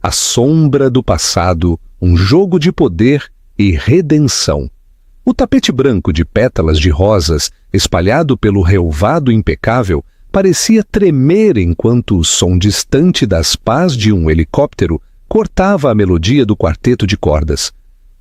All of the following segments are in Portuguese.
A sombra do passado, um jogo de poder e redenção. O tapete branco de pétalas de rosas, espalhado pelo relvado impecável, parecia tremer enquanto o som distante das pás de um helicóptero cortava a melodia do quarteto de cordas.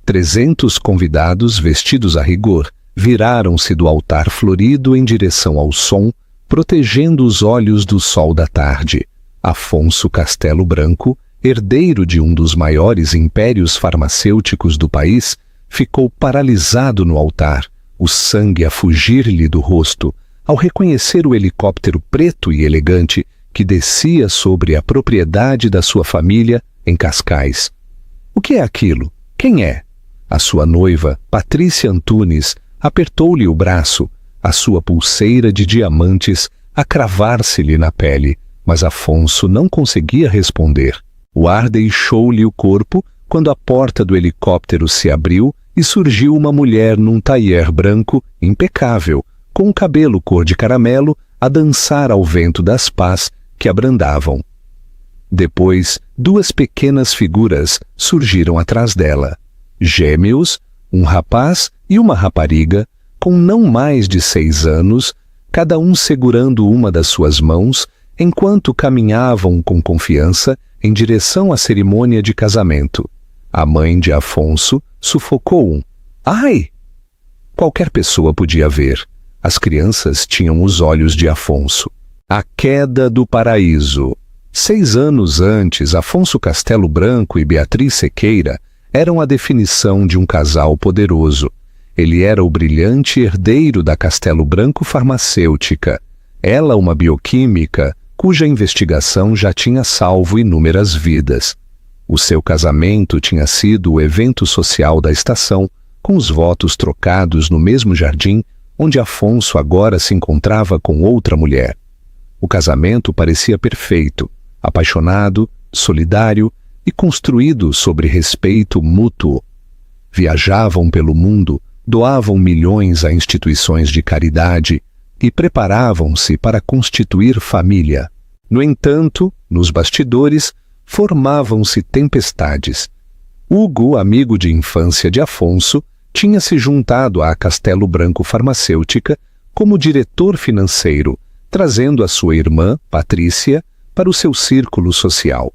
300 convidados, vestidos a rigor, viraram-se do altar florido em direção ao som, protegendo os olhos do sol da tarde. Afonso Castelo Branco, herdeiro de um dos maiores impérios farmacêuticos do país, ficou paralisado no altar, o sangue a fugir-lhe do rosto, ao reconhecer o helicóptero preto e elegante que descia sobre a propriedade da sua família em Cascais. O que é aquilo? Quem é? A sua noiva, Patrícia Antunes, apertou-lhe o braço, a sua pulseira de diamantes a cravar-se-lhe na pele, mas Afonso não conseguia responder. O ar deixou-lhe o corpo quando a porta do helicóptero se abriu e surgiu uma mulher num taier branco impecável, com o cabelo cor de caramelo, a dançar ao vento das pás que abrandavam. Depois, 2 pequenas figuras surgiram atrás dela. Gêmeos, um rapaz e uma rapariga, com não mais de 6 anos, cada um segurando uma das suas mãos, enquanto caminhavam com confiança em direção à cerimônia de casamento. A mãe de Afonso sufocou um "Ai!". Qualquer pessoa podia ver. As crianças tinham os olhos de Afonso. A queda do paraíso. 6 anos antes, Afonso Castelo Branco e Beatriz Sequeira eram a definição de um casal poderoso. Ele era o brilhante herdeiro da Castelo Branco Farmacêutica. Ela, uma bioquímica, cuja investigação já tinha salvo inúmeras vidas. O seu casamento tinha sido o evento social da estação, com os votos trocados no mesmo jardim onde Afonso agora se encontrava com outra mulher. O casamento parecia perfeito, apaixonado, solidário e construído sobre respeito mútuo. Viajavam pelo mundo, doavam milhões a instituições de caridade e preparavam-se para constituir família. No entanto, nos bastidores, formavam-se tempestades. Hugo, amigo de infância de Afonso, tinha se juntado à Castelo Branco Farmacêutica como diretor financeiro, trazendo a sua irmã, Patrícia, para o seu círculo social.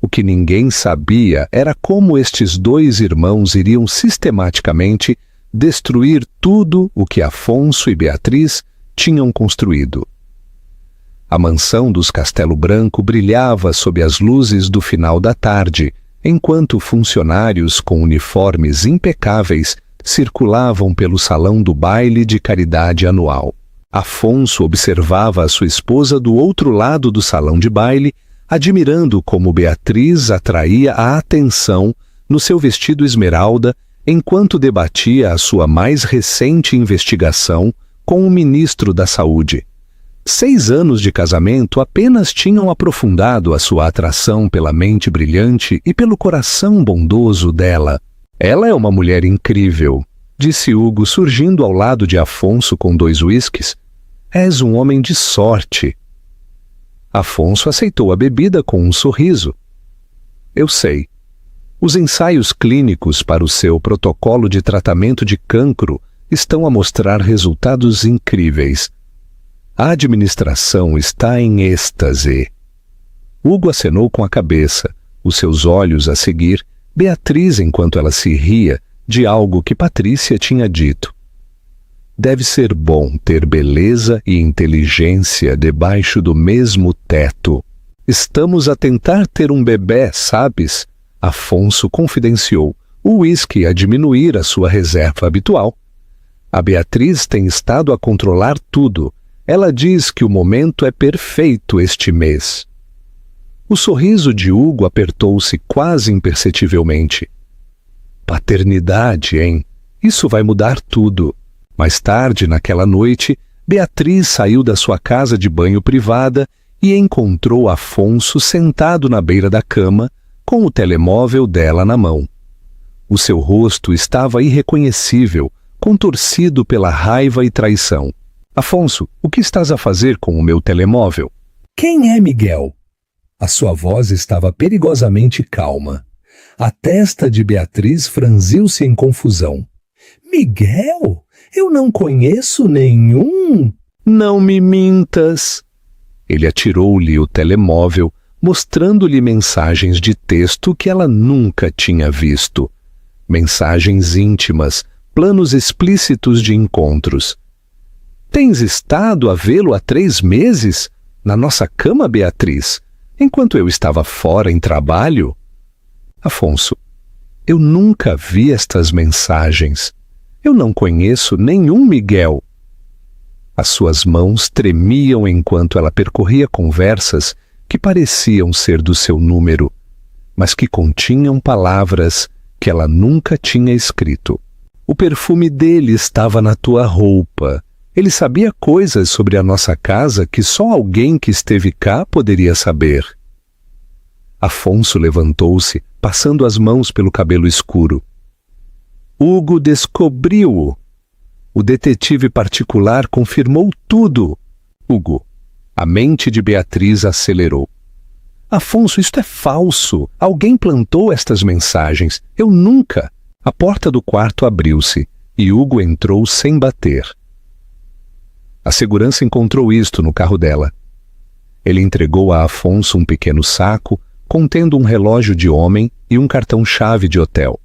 O que ninguém sabia era como estes 2 irmãos iriam sistematicamente destruir tudo o que Afonso e Beatriz tinham construído. A mansão dos Castelo Branco brilhava sob as luzes do final da tarde, enquanto funcionários com uniformes impecáveis circulavam pelo salão do baile de caridade anual. Afonso observava a sua esposa do outro lado do salão de baile, admirando como Beatriz atraía a atenção no seu vestido esmeralda, enquanto debatia a sua mais recente investigação com o ministro da Saúde. 6 anos de casamento apenas tinham aprofundado a sua atração pela mente brilhante e pelo coração bondoso dela. "Ela é uma mulher incrível", disse Hugo, surgindo ao lado de Afonso com 2 uísques. "És um homem de sorte." Afonso aceitou a bebida com um sorriso. "Eu sei. Os ensaios clínicos para o seu protocolo de tratamento de cancro estão a mostrar resultados incríveis. A administração está em êxtase." Hugo acenou com a cabeça, os seus olhos a seguir Beatriz enquanto ela se ria de algo que Patrícia tinha dito. "Deve ser bom ter beleza e inteligência debaixo do mesmo teto. Estamos a tentar ter um bebê, sabes?" Afonso confidenciou, o uísque a diminuir a sua reserva habitual. "A Beatriz tem estado a controlar tudo. Ela diz que o momento é perfeito este mês." O sorriso de Hugo apertou-se quase imperceptivelmente. "Paternidade, hein? Isso vai mudar tudo." Mais tarde, naquela noite, Beatriz saiu da sua casa de banho privada e encontrou Afonso sentado na beira da cama, com o telemóvel dela na mão. O seu rosto estava irreconhecível, contorcido pela raiva e traição. "Afonso, o que estás a fazer com o meu telemóvel?" "Quem é Miguel?" A sua voz estava perigosamente calma. A testa de Beatriz franziu-se em confusão. Miguel, eu não conheço nenhum. Não me mintas. Ele atirou-lhe o telemóvel, mostrando-lhe mensagens de texto que ela nunca tinha visto. Mensagens íntimas, planos explícitos de encontros. Tens estado a vê-lo há 3 meses? Na nossa cama, Beatriz, enquanto eu estava fora em trabalho? Afonso, eu nunca vi estas mensagens. Eu não conheço nenhum Miguel. As suas mãos tremiam enquanto ela percorria conversas que pareciam ser do seu número, mas que continham palavras que ela nunca tinha escrito. O perfume dele estava na tua roupa. Ele sabia coisas sobre a nossa casa que só alguém que esteve cá poderia saber. Afonso levantou-se, passando as mãos pelo cabelo escuro. Hugo descobriu-o. O detetive particular confirmou tudo. Hugo, a mente de Beatriz acelerou. Afonso, isto é falso. Alguém plantou estas mensagens. Eu nunca. A porta do quarto abriu-se e Hugo entrou sem bater. A segurança encontrou isto no carro dela. Ele entregou a Afonso um pequeno saco contendo um relógio de homem e um cartão-chave de hotel.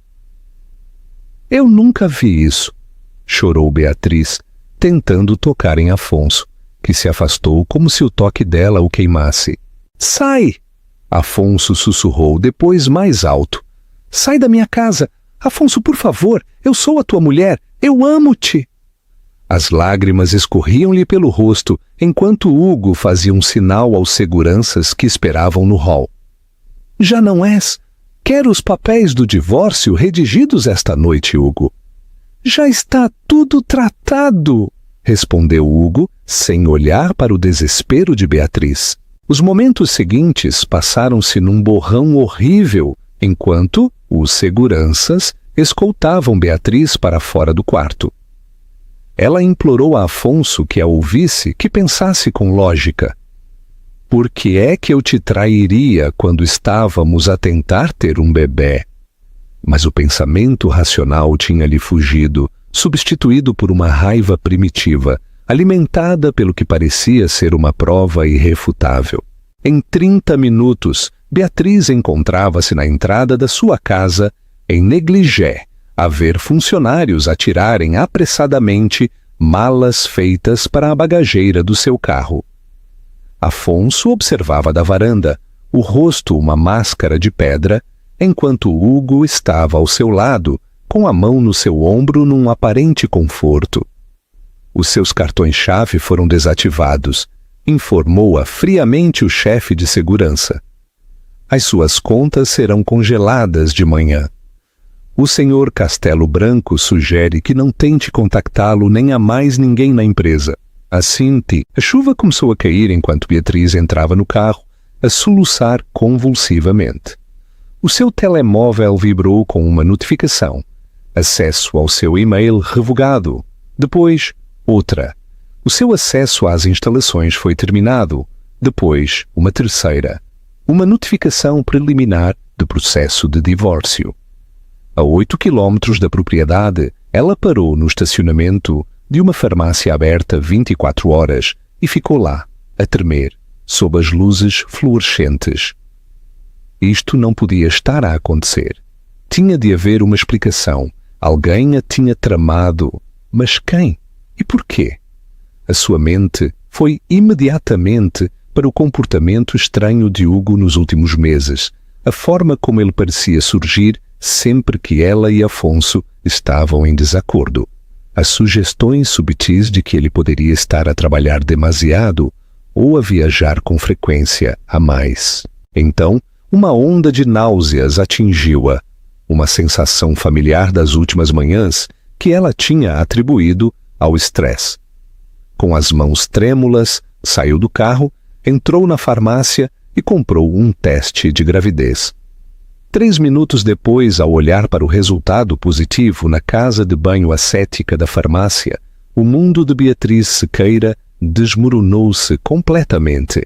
Eu nunca vi isso, chorou Beatriz, tentando tocar em Afonso, que se afastou como se o toque dela o queimasse. Sai! Afonso sussurrou, depois mais alto. Sai da minha casa! Afonso, por favor, eu sou a tua mulher, eu amo-te! As lágrimas escorriam-lhe pelo rosto, enquanto Hugo fazia um sinal aos seguranças que esperavam no hall. Já não és? Quero os papéis do divórcio redigidos esta noite, Hugo. Já está tudo tratado, respondeu Hugo, sem olhar para o desespero de Beatriz. Os momentos seguintes passaram-se num borrão horrível, enquanto os seguranças escoltavam Beatriz para fora do quarto. Ela implorou a Afonso que a ouvisse, que pensasse com lógica. Por que é que eu te trairia quando estávamos a tentar ter um bebê? Mas o pensamento racional tinha-lhe fugido, substituído por uma raiva primitiva, alimentada pelo que parecia ser uma prova irrefutável. Em 30 minutos, Beatriz encontrava-se na entrada da sua casa, em negligé, a ver funcionários atirarem apressadamente malas feitas para a bagageira do seu carro. Afonso observava da varanda, o rosto uma máscara de pedra, enquanto Hugo estava ao seu lado, com a mão no seu ombro num aparente conforto. Os seus cartões-chave foram desativados, informou-a friamente o chefe de segurança. As suas contas serão congeladas de manhã. O senhor Castelo Branco sugere que não tente contactá-lo nem a mais ninguém na empresa. Assim, a chuva começou a cair enquanto Beatriz entrava no carro, a soluçar convulsivamente. O seu telemóvel vibrou com uma notificação. Acesso ao seu e-mail revogado. Depois, outra. O seu acesso às instalações foi terminado. Depois, uma terceira. Uma notificação preliminar de processo de divórcio. A 8 quilômetros da propriedade, ela parou no estacionamento de uma farmácia aberta 24 horas e ficou lá, a tremer, sob as luzes fluorescentes. Isto não podia estar a acontecer. Tinha de haver uma explicação. Alguém a tinha tramado. Mas quem? E porquê? A sua mente foi imediatamente para o comportamento estranho de Hugo nos últimos meses, a forma como ele parecia surgir sempre que ela e Afonso estavam em desacordo. As sugestões subtis de que ele poderia estar a trabalhar demasiado ou a viajar com frequência a mais. Então, uma onda de náuseas atingiu-a, uma sensação familiar das últimas manhãs que ela tinha atribuído ao estresse. Com as mãos trêmulas, saiu do carro, entrou na farmácia e comprou um teste de gravidez. 3 minutos depois, ao olhar para o resultado positivo na casa de banho ascética da farmácia, o mundo de Beatriz Sequeira desmoronou-se completamente.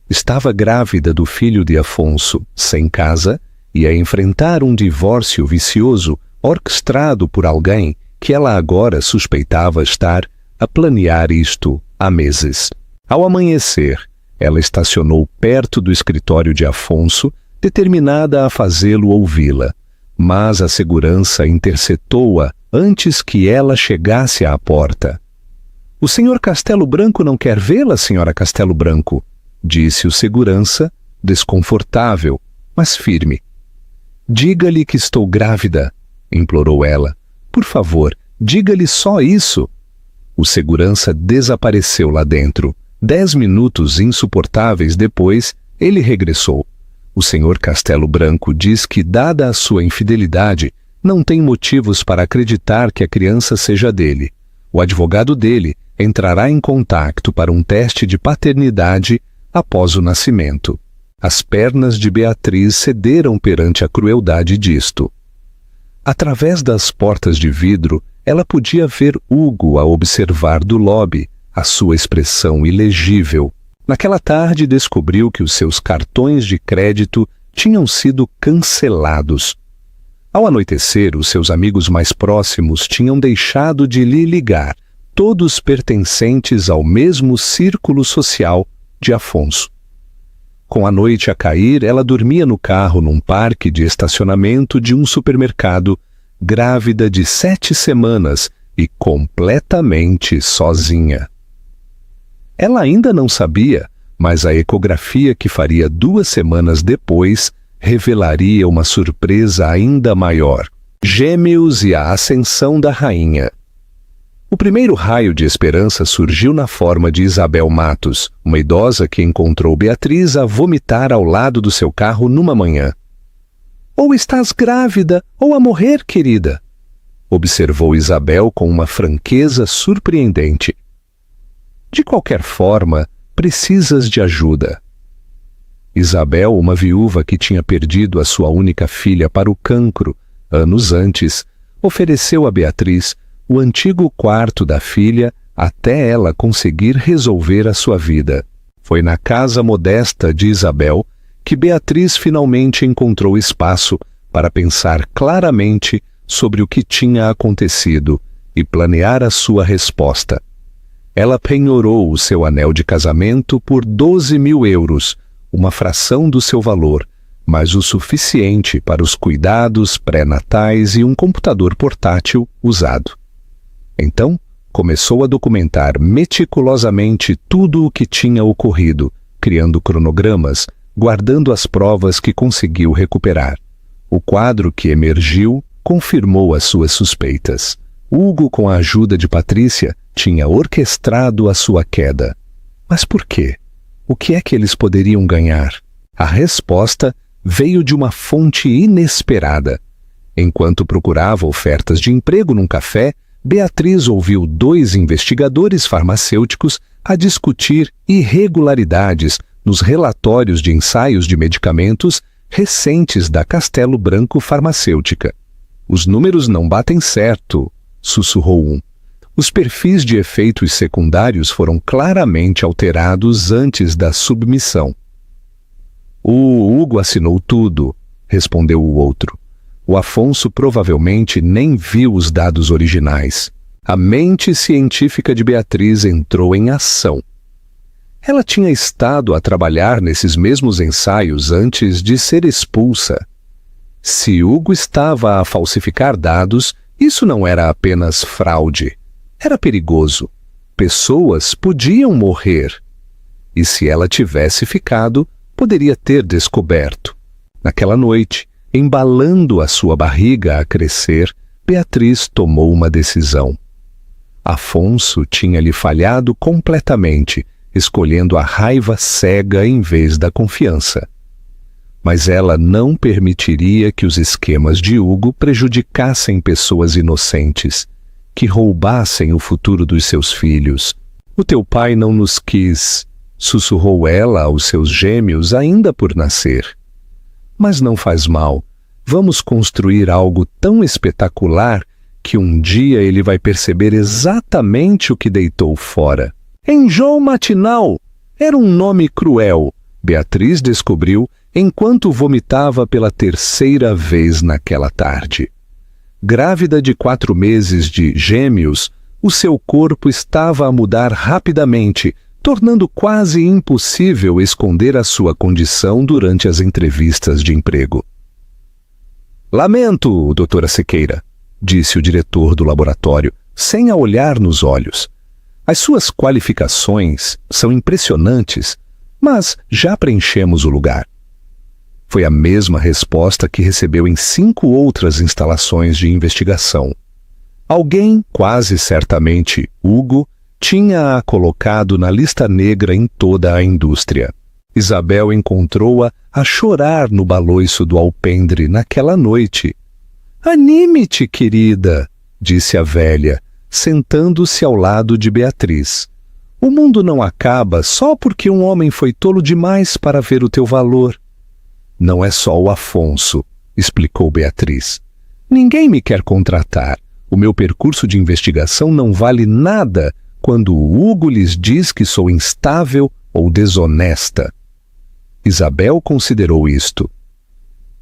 Estava grávida do filho de Afonso, sem casa, e a enfrentar um divórcio vicioso orquestrado por alguém que ela agora suspeitava estar a planear isto há meses. Ao amanhecer, ela estacionou perto do escritório de Afonso, determinada a fazê-lo ouvi-la, mas a segurança interceptou-a antes que ela chegasse à porta. — O senhor Castelo Branco não quer vê-la, senhora Castelo Branco? Disse o segurança, desconfortável, mas firme. — Diga-lhe que estou grávida, implorou ela. Por favor, diga-lhe só isso. O segurança desapareceu lá dentro. 10 minutos insuportáveis depois, ele regressou. O senhor Castelo Branco diz que, dada a sua infidelidade, não tem motivos para acreditar que a criança seja dele. O advogado dele entrará em contato para um teste de paternidade após o nascimento. As pernas de Beatriz cederam perante a crueldade disto. Através das portas de vidro, ela podia ver Hugo a observar do lobby, a sua expressão ilegível. Naquela tarde descobriu que os seus cartões de crédito tinham sido cancelados. Ao anoitecer, os seus amigos mais próximos tinham deixado de lhe ligar, todos pertencentes ao mesmo círculo social de Afonso. Com a noite a cair, ela dormia no carro num parque de estacionamento de um supermercado, grávida de 7 semanas e completamente sozinha. Ela ainda não sabia, mas a ecografia que faria 2 semanas depois revelaria uma surpresa ainda maior: Gêmeos e a ascensão da rainha. O primeiro raio de esperança surgiu na forma de Isabel Matos, uma idosa que encontrou Beatriz a vomitar ao lado do seu carro numa manhã. — Ou estás grávida, ou a morrer, querida, observou Isabel com uma franqueza surpreendente. — De qualquer forma, precisas de ajuda. Isabel, uma viúva que tinha perdido a sua única filha para o cancro anos antes, ofereceu a Beatriz o antigo quarto da filha até ela conseguir resolver a sua vida. Foi na casa modesta de Isabel que Beatriz finalmente encontrou espaço para pensar claramente sobre o que tinha acontecido e planear a sua resposta. Ela penhorou o seu anel de casamento por 12.000 euros, uma fração do seu valor, mas o suficiente para os cuidados pré-natais e um computador portátil usado. Então, começou a documentar meticulosamente tudo o que tinha ocorrido, criando cronogramas, guardando as provas que conseguiu recuperar. O quadro que emergiu confirmou as suas suspeitas. Hugo, com a ajuda de Patrícia, tinha orquestrado a sua queda. Mas por quê? O que é que eles poderiam ganhar? A resposta veio de uma fonte inesperada. Enquanto procurava ofertas de emprego num café, Beatriz ouviu 2 investigadores farmacêuticos a discutir irregularidades nos relatórios de ensaios de medicamentos recentes da Castelo Branco Farmacêutica. — Os números não batem certo, sussurrou um. Os perfis de efeitos secundários foram claramente alterados antes da submissão. — O Hugo assinou tudo, respondeu o outro. O Afonso provavelmente nem viu os dados originais. A mente científica de Beatriz entrou em ação. Ela tinha estado a trabalhar nesses mesmos ensaios antes de ser expulsa. Se Hugo estava a falsificar dados, isso não era apenas fraude. Era perigoso. Pessoas podiam morrer. E se ela tivesse ficado, poderia ter descoberto. Naquela noite, embalando a sua barriga a crescer, Beatriz tomou uma decisão. Afonso tinha-lhe falhado completamente, escolhendo a raiva cega em vez da confiança. Mas ela não permitiria que os esquemas de Hugo prejudicassem pessoas inocentes, que roubassem o futuro dos seus filhos. — O teu pai não nos quis, sussurrou ela aos seus gêmeos ainda por nascer. Mas não faz mal. Vamos construir algo tão espetacular que um dia ele vai perceber exatamente o que deitou fora. Enjoo matinal! Era um nome cruel. Beatriz descobriu enquanto vomitava pela terceira vez naquela tarde. Grávida de 4 meses de gêmeos, o seu corpo estava a mudar rapidamente, tornando quase impossível esconder a sua condição durante as entrevistas de emprego. "Lamento, doutora Sequeira", disse o diretor do laboratório, sem a olhar nos olhos. "As suas qualificações são impressionantes, mas já preenchemos o lugar." Foi a mesma resposta que recebeu em 5 outras instalações de investigação. Alguém, quase certamente Hugo, tinha-a colocado na lista negra em toda a indústria. Isabel encontrou-a a chorar no baloiço do alpendre naquela noite. "Anime-te, querida", disse a velha, sentando-se ao lado de Beatriz. "O mundo não acaba só porque um homem foi tolo demais para ver o teu valor." "Não é só o Afonso", explicou Beatriz. "Ninguém me quer contratar. O meu percurso de investigação não vale nada quando o Hugo lhes diz que sou instável ou desonesta." Isabel considerou isto.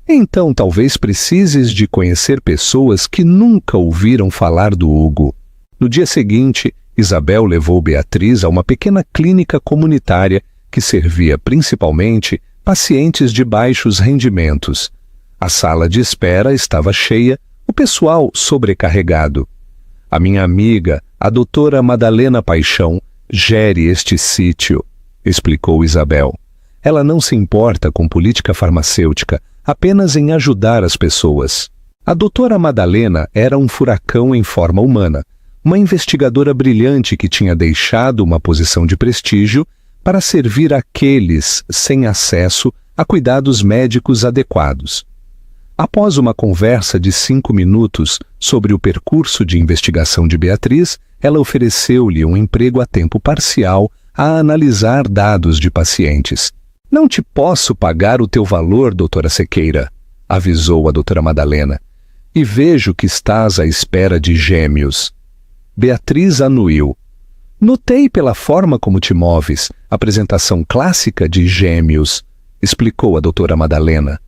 "Então talvez precises de conhecer pessoas que nunca ouviram falar do Hugo." No dia seguinte, Isabel levou Beatriz a uma pequena clínica comunitária que servia principalmente pacientes de baixos rendimentos. A sala de espera estava cheia, o pessoal sobrecarregado. "A minha amiga, a doutora Madalena Paixão, gere este sítio", explicou Isabel. "Ela não se importa com política farmacêutica, apenas em ajudar as pessoas." A doutora Madalena era um furacão em forma humana, uma investigadora brilhante que tinha deixado uma posição de prestígio para servir àqueles sem acesso a cuidados médicos adequados. Após uma conversa de 5 minutos sobre o percurso de investigação de Beatriz, ela ofereceu-lhe um emprego a tempo parcial a analisar dados de pacientes. "Não te posso pagar o teu valor, doutora Sequeira", avisou a doutora Madalena, "e vejo que estás à espera de gêmeos." Beatriz anuiu. "Notei pela forma como te moves, apresentação clássica de gêmeos", explicou a doutora Madalena.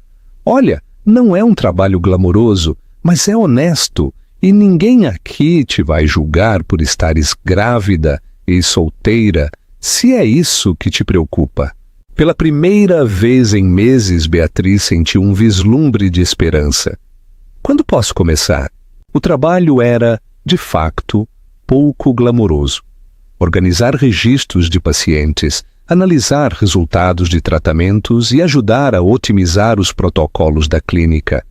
"Olha, não é um trabalho glamouroso, mas é honesto, e ninguém aqui te vai julgar por estares grávida e solteira, se é isso que te preocupa." Pela primeira vez em meses, Beatriz sentiu um vislumbre de esperança. "Quando posso começar?" O trabalho era, de facto, pouco glamouroso. Organizar registros de pacientes, analisar resultados de tratamentos e ajudar a otimizar os protocolos da clínica.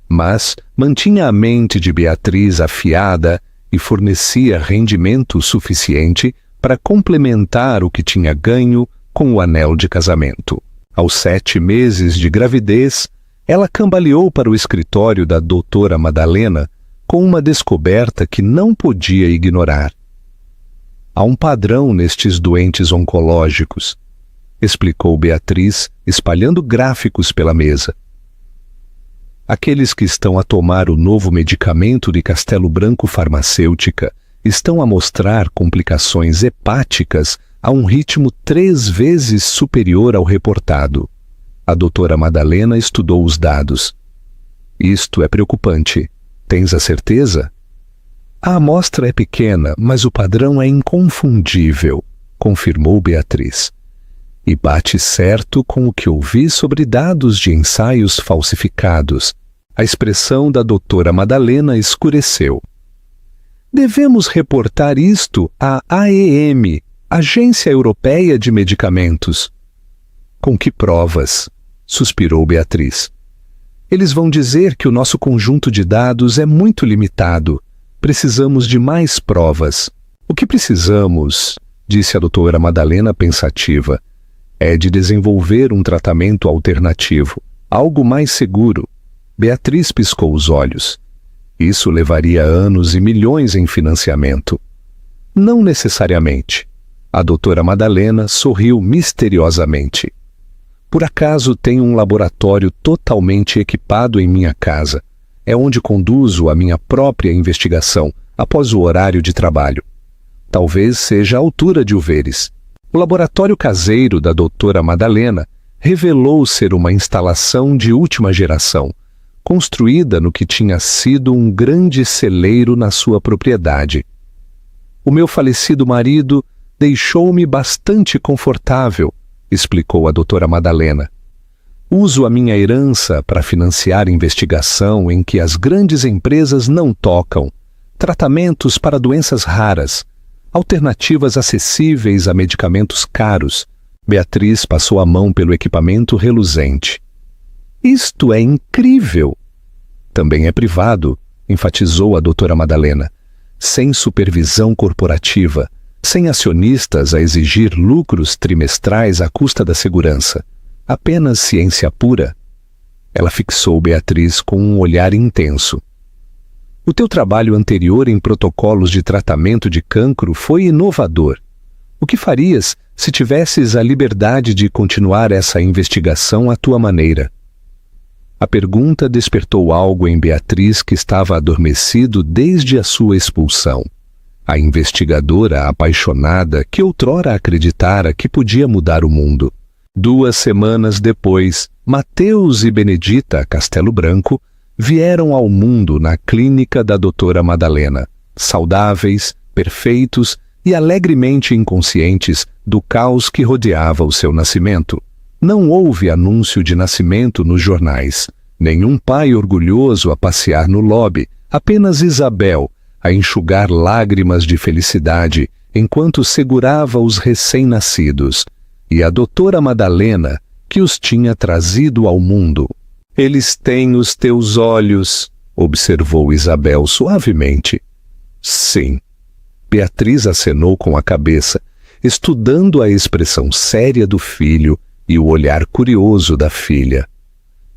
Mas mantinha a mente de Beatriz afiada e fornecia rendimento suficiente para complementar o que tinha ganho com o anel de casamento. Aos 7 meses de gravidez, ela cambaleou para o escritório da doutora Madalena com uma descoberta que não podia ignorar. "Há um padrão nestes doentes oncológicos", explicou Beatriz, espalhando gráficos pela mesa. "Aqueles que estão a tomar o novo medicamento de Castelo Branco Farmacêutica estão a mostrar complicações hepáticas a um ritmo 3 vezes superior ao reportado." A doutora Madalena estudou os dados. "Isto é preocupante. Tens a certeza?" "A amostra é pequena, mas o padrão é inconfundível", confirmou Beatriz. "E bate certo com o que ouvi sobre dados de ensaios falsificados." A expressão da doutora Madalena escureceu. "Devemos reportar isto à AEM, Agência Europeia de Medicamentos." "Com que provas?" suspirou Beatriz. "Eles vão dizer que o nosso conjunto de dados é muito limitado. Precisamos de mais provas." "O que precisamos", disse a doutora Madalena pensativa, "é de desenvolver um tratamento alternativo, algo mais seguro." Beatriz piscou os olhos. "Isso levaria anos e milhões em financiamento." "Não necessariamente." A doutora Madalena sorriu misteriosamente. "Por acaso tenho um laboratório totalmente equipado em minha casa. É onde conduzo a minha própria investigação após o horário de trabalho. Talvez seja a altura de o veres. O laboratório caseiro da doutora Madalena revelou ser uma instalação de última geração, construída no que tinha sido um grande celeiro na sua propriedade. O meu falecido marido deixou-me bastante confortável, explicou a doutora Madalena. Uso a minha herança para financiar investigação em que as grandes empresas não tocam, tratamentos para doenças raras, alternativas acessíveis a medicamentos caros. Beatriz passou a mão pelo equipamento reluzente. Isto é incrível! Também é privado, enfatizou a doutora Madalena, sem supervisão corporativa, sem acionistas a exigir lucros trimestrais à custa da segurança. Apenas ciência pura. Ela fixou Beatriz com um olhar intenso. O teu trabalho anterior em protocolos de tratamento de cancro foi inovador. O que farias se tivesses a liberdade de continuar essa investigação à tua maneira? A pergunta despertou algo em Beatriz que estava adormecido desde a sua expulsão. A investigadora apaixonada que outrora acreditara que podia mudar o mundo. 2 semanas depois, Mateus e Benedita Castelo Branco vieram ao mundo na clínica da doutora Madalena, saudáveis, perfeitos e alegremente inconscientes do caos que rodeava o seu nascimento. Não houve anúncio de nascimento nos jornais, nenhum pai orgulhoso a passear no lobby, apenas Isabel a enxugar lágrimas de felicidade enquanto segurava os recém-nascidos, e a doutora Madalena, que os tinha trazido ao mundo. Eles têm os teus olhos, observou Isabel suavemente. Sim. Beatriz acenou com a cabeça, estudando a expressão séria do filho e o olhar curioso da filha.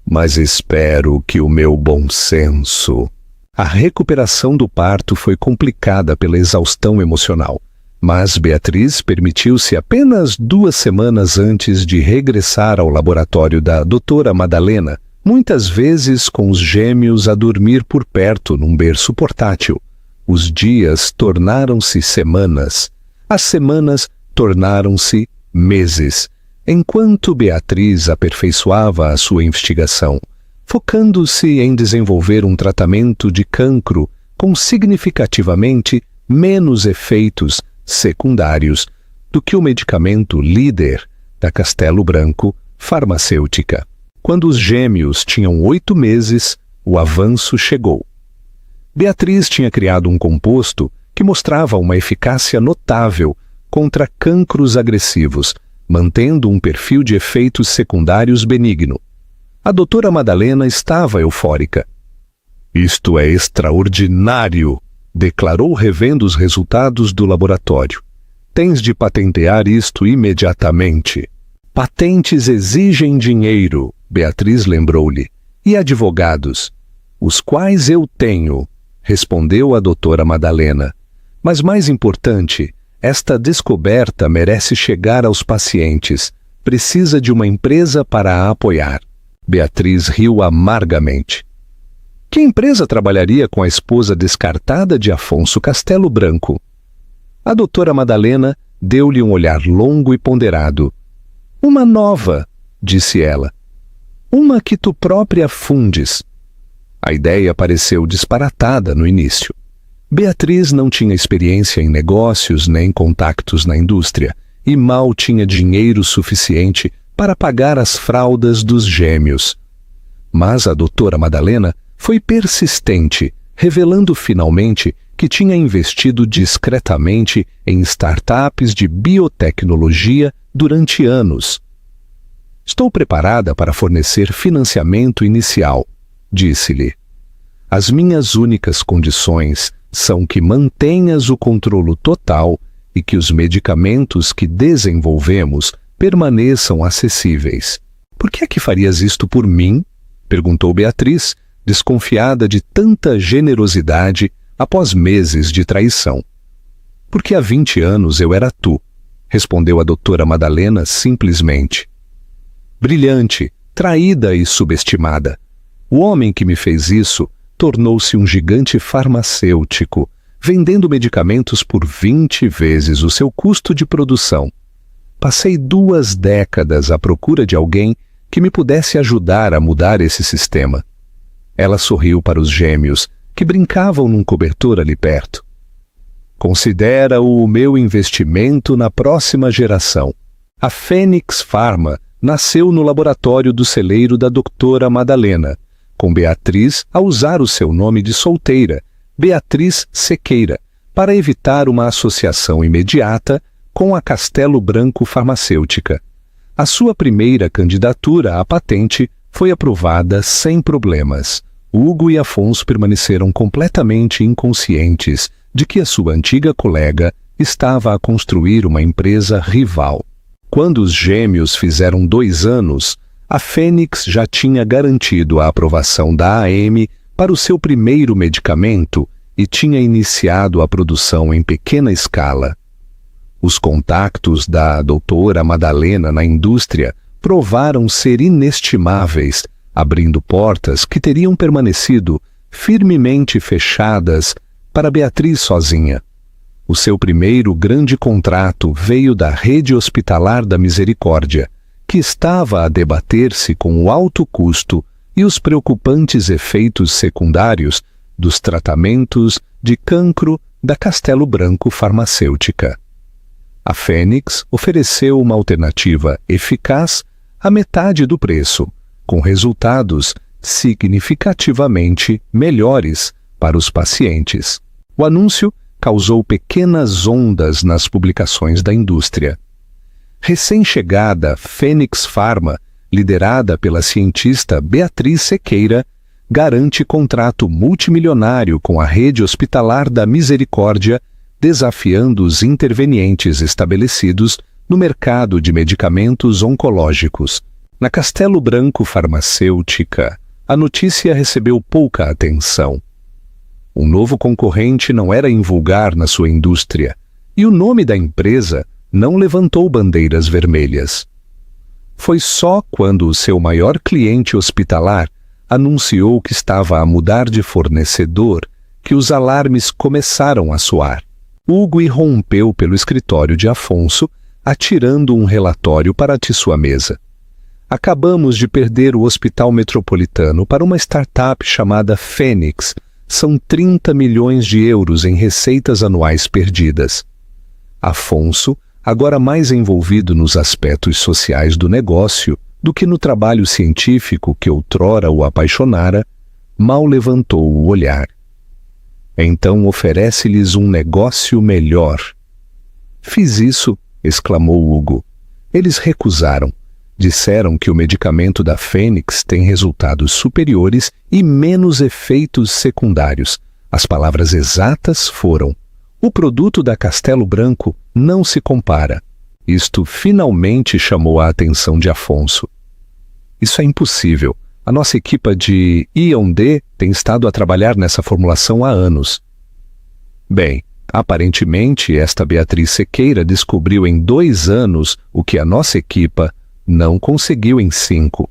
Mas espero que o meu bom senso... A recuperação do parto foi complicada pela exaustão emocional. Mas Beatriz permitiu-se apenas 2 semanas antes de regressar ao laboratório da doutora Madalena, muitas vezes com os gêmeos a dormir por perto num berço portátil. Os dias tornaram-se semanas, as semanas tornaram-se meses, enquanto Beatriz aperfeiçoava a sua investigação, focando-se em desenvolver um tratamento de cancro com significativamente menos efeitos secundários do que o medicamento líder da Castelo Branco Farmacêutica. Quando os gêmeos tinham 8 meses, o avanço chegou. Beatriz tinha criado um composto que mostrava uma eficácia notável contra cancros agressivos, mantendo um perfil de efeitos secundários benigno. A doutora Madalena estava eufórica. Isto é extraordinário, declarou revendo os resultados do laboratório. Tens de patentear isto imediatamente. Patentes exigem dinheiro, Beatriz lembrou-lhe, e advogados, os quais eu tenho, respondeu a doutora Madalena. Mas mais importante, esta descoberta merece chegar aos pacientes. Precisa de uma empresa para a apoiar. Beatriz riu amargamente. Que empresa trabalharia com a esposa descartada de Afonso Castelo Branco? A doutora Madalena deu-lhe um olhar longo e ponderado. Uma nova, disse ela. Uma que tu própria fundes. A ideia pareceu disparatada no início. Beatriz não tinha experiência em negócios nem contactos na indústria e mal tinha dinheiro suficiente para pagar as fraldas dos gêmeos. Mas a doutora Madalena foi persistente, revelando finalmente que tinha investido discretamente em startups de biotecnologia durante anos. Estou preparada para fornecer financiamento inicial, disse-lhe. As minhas únicas condições são que mantenhas o controle total e que os medicamentos que desenvolvemos permaneçam acessíveis. Por que é que farias isto por mim? Perguntou Beatriz, desconfiada de tanta generosidade após meses de traição. Porque há 20 anos eu era tu, respondeu a doutora Madalena simplesmente. Brilhante, traída e subestimada. O homem que me fez isso tornou-se um gigante farmacêutico, vendendo medicamentos por 20 vezes o seu custo de produção. Passei 2 décadas à procura de alguém que me pudesse ajudar a mudar esse sistema. Ela sorriu para os gêmeos, que brincavam num cobertor ali perto. Considera-o o meu investimento na próxima geração. A Fênix Pharma nasceu no laboratório do celeiro da doutora Madalena, com Beatriz a usar o seu nome de solteira, Beatriz Sequeira, para evitar uma associação imediata com a Castelo Branco Farmacêutica. A sua primeira candidatura à patente foi aprovada sem problemas. Hugo e Afonso permaneceram completamente inconscientes de que a sua antiga colega estava a construir uma empresa rival. Quando os gêmeos fizeram 2 anos, a Fênix já tinha garantido a aprovação da AM para o seu primeiro medicamento e tinha iniciado a produção em pequena escala. Os contactos da doutora Madalena na indústria provaram ser inestimáveis, abrindo portas que teriam permanecido firmemente fechadas para Beatriz sozinha. O seu primeiro grande contrato veio da Rede Hospitalar da Misericórdia, que estava a debater-se com o alto custo e os preocupantes efeitos secundários dos tratamentos de cancro da Castelo Branco Farmacêutica. A Fênix ofereceu uma alternativa eficaz à metade do preço, com resultados significativamente melhores para os pacientes. O anúncio causou pequenas ondas nas publicações da indústria. Recém-chegada Fênix Pharma, liderada pela cientista Beatriz Sequeira, garante contrato multimilionário com a Rede Hospitalar da Misericórdia, desafiando os intervenientes estabelecidos no mercado de medicamentos oncológicos. Na Castelo Branco Farmacêutica, a notícia recebeu pouca atenção. Um novo concorrente não era invulgar na sua indústria, e o nome da empresa não levantou bandeiras vermelhas. Foi só quando o seu maior cliente hospitalar anunciou que estava a mudar de fornecedor que os alarmes começaram a soar. Hugo irrompeu pelo escritório de Afonso, atirando um relatório para sua mesa. Acabamos de perder o Hospital Metropolitano para uma startup chamada Fênix. São 30 milhões de euros em receitas anuais perdidas. Afonso, agora mais envolvido nos aspectos sociais do negócio do que no trabalho científico que outrora o apaixonara, mal levantou o olhar. Então oferece-lhes um negócio melhor. Fiz isso, exclamou Hugo. Eles recusaram. Disseram que o medicamento da Fênix tem resultados superiores e menos efeitos secundários. As palavras exatas foram: o produto da Castelo Branco não se compara. Isto finalmente chamou a atenção de Afonso. Isso é impossível. A nossa equipa de I&D tem estado a trabalhar nessa formulação há anos. Bem, aparentemente esta Beatriz Sequeira descobriu em 2 anos o que a nossa equipa não conseguiu em 5.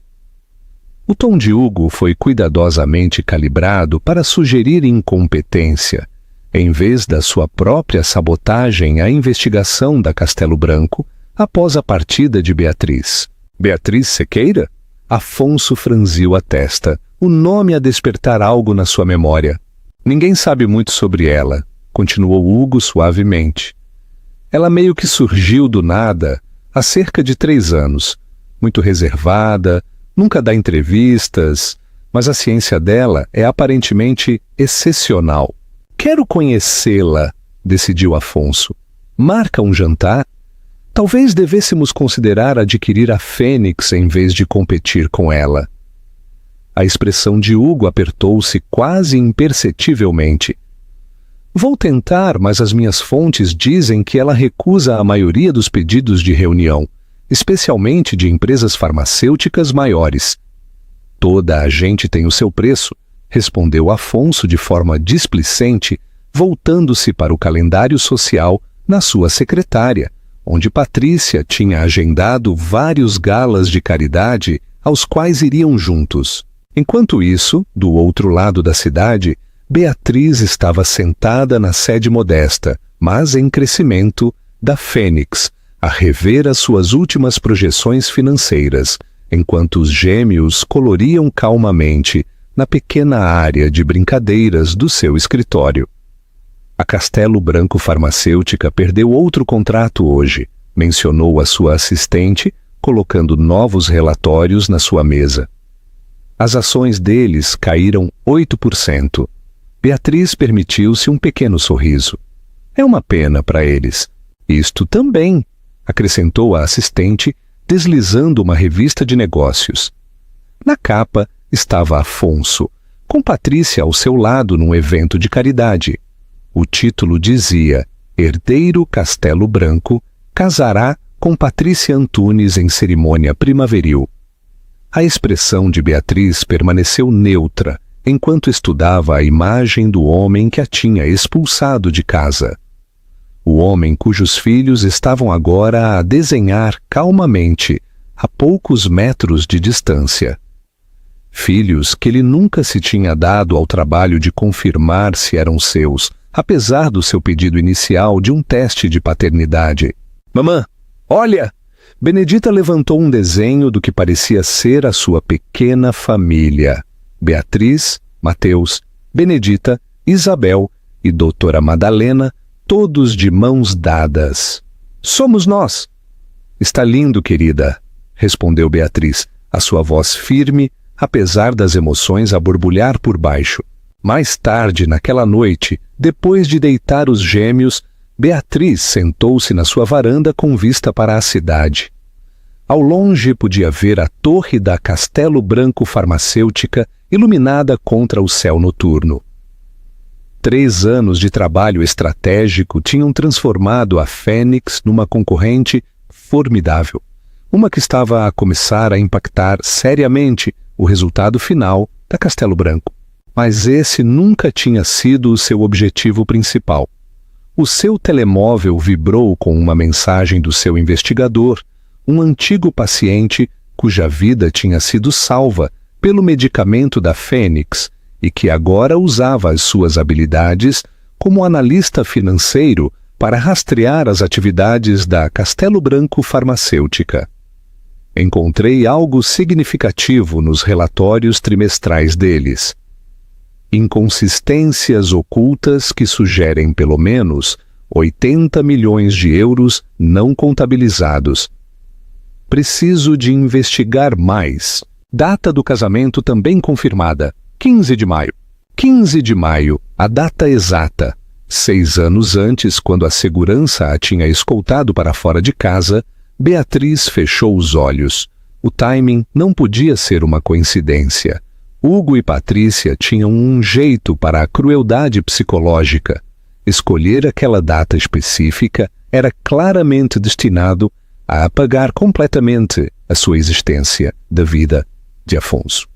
O tom de Hugo foi cuidadosamente calibrado para sugerir incompetência, em vez da sua própria sabotagem à investigação da Castelo Branco após a partida de Beatriz. Beatriz Sequeira? Afonso franziu a testa, o nome a despertar algo na sua memória. Ninguém sabe muito sobre ela, continuou Hugo suavemente. Ela meio que surgiu do nada há cerca de 3 anos. Muito reservada, nunca dá entrevistas, mas a ciência dela é aparentemente excepcional. Quero conhecê-la, decidiu Afonso. Marca um jantar? Talvez devêssemos considerar adquirir a Fênix em vez de competir com ela. A expressão de Hugo apertou-se quase imperceptivelmente. Vou tentar, mas as minhas fontes dizem que ela recusa a maioria dos pedidos de reunião, especialmente de empresas farmacêuticas maiores. Toda a gente tem o seu preço, respondeu Afonso de forma displicente, voltando-se para o calendário social na sua secretária, onde Patrícia tinha agendado vários galas de caridade aos quais iriam juntos. Enquanto isso, do outro lado da cidade, Beatriz estava sentada na sede modesta, mas em crescimento, da Fênix, a rever as suas últimas projeções financeiras, enquanto os gêmeos coloriam calmamente na pequena área de brincadeiras do seu escritório. A Castelo Branco Farmacêutica perdeu outro contrato hoje, mencionou a sua assistente, colocando novos relatórios na sua mesa. As ações deles caíram 8%. Beatriz permitiu-se um pequeno sorriso. É uma pena para eles. Isto também, acrescentou a assistente, deslizando uma revista de negócios. Na capa estava Afonso, com Patrícia ao seu lado num evento de caridade. O título dizia: Herdeiro Castelo Branco casará com Patrícia Antunes em cerimônia primaveril. A expressão de Beatriz permaneceu neutra enquanto estudava a imagem do homem que a tinha expulsado de casa. O homem cujos filhos estavam agora a desenhar calmamente, a poucos metros de distância. Filhos que ele nunca se tinha dado ao trabalho de confirmar se eram seus, apesar do seu pedido inicial de um teste de paternidade. Mamã, olha! Benedita levantou um desenho do que parecia ser a sua pequena família. Beatriz, Mateus, Benedita, Isabel e doutora Madalena, todos de mãos dadas. Somos nós! Está lindo, querida, respondeu Beatriz, a sua voz firme, apesar das emoções a borbulhar por baixo. Mais tarde, naquela noite, depois de deitar os gêmeos, Beatriz sentou-se na sua varanda com vista para a cidade. Ao longe podia ver a torre da Castelo Branco Farmacêutica iluminada contra o céu noturno. 3 anos de trabalho estratégico tinham transformado a Fênix numa concorrente formidável, uma que estava a começar a impactar seriamente o resultado final da Castelo Branco. Mas esse nunca tinha sido o seu objetivo principal. O seu telemóvel vibrou com uma mensagem do seu investigador, um antigo paciente cuja vida tinha sido salva pelo medicamento da Fênix e que agora usava as suas habilidades como analista financeiro para rastrear as atividades da Castelo Branco Farmacêutica. Encontrei algo significativo nos relatórios trimestrais deles. Inconsistências ocultas que sugerem pelo menos 80 milhões de euros não contabilizados. Preciso de investigar mais. Data do casamento também confirmada, 15 de maio. 15 de maio, a data exata. 6 anos antes, quando a segurança a tinha escoltado para fora de casa, Beatriz fechou os olhos. O timing não podia ser uma coincidência. Hugo e Patrícia tinham um jeito para a crueldade psicológica. Escolher aquela data específica era claramente destinado a apagar completamente a sua existência da vida de Afonso.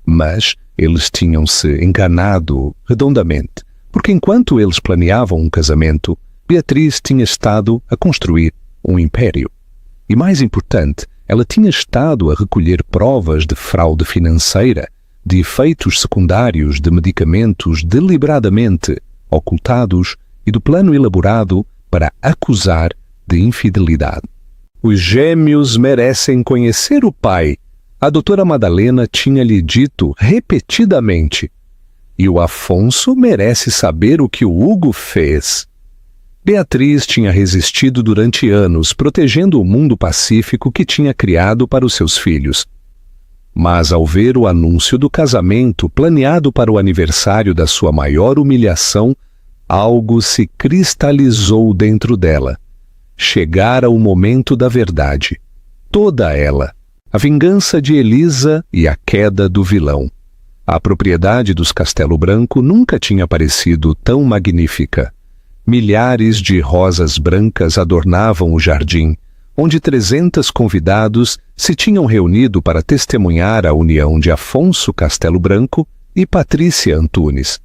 Mas eles tinham-se enganado redondamente, porque enquanto eles planeavam um casamento, Beatriz tinha estado a construir um império. E mais importante, ela tinha estado a recolher provas de fraude financeira, de efeitos secundários de medicamentos deliberadamente ocultados e do plano elaborado para acusar de infidelidade. Os gêmeos merecem conhecer o pai, a doutora Madalena tinha-lhe dito repetidamente. E o Afonso merece saber o que o Hugo fez. Beatriz tinha resistido durante anos, protegendo o mundo pacífico que tinha criado para os seus filhos. Mas ao ver o anúncio do casamento planeado para o aniversário da sua maior humilhação, algo se cristalizou dentro dela. Chegara o momento da verdade. Toda ela. A vingança de Elisa e a queda do vilão. A propriedade dos Castelo Branco nunca tinha parecido tão magnífica. Milhares de rosas brancas adornavam o jardim, onde 300 convidados se tinham reunido para testemunhar a união de Afonso Castelo Branco e Patrícia Antunes.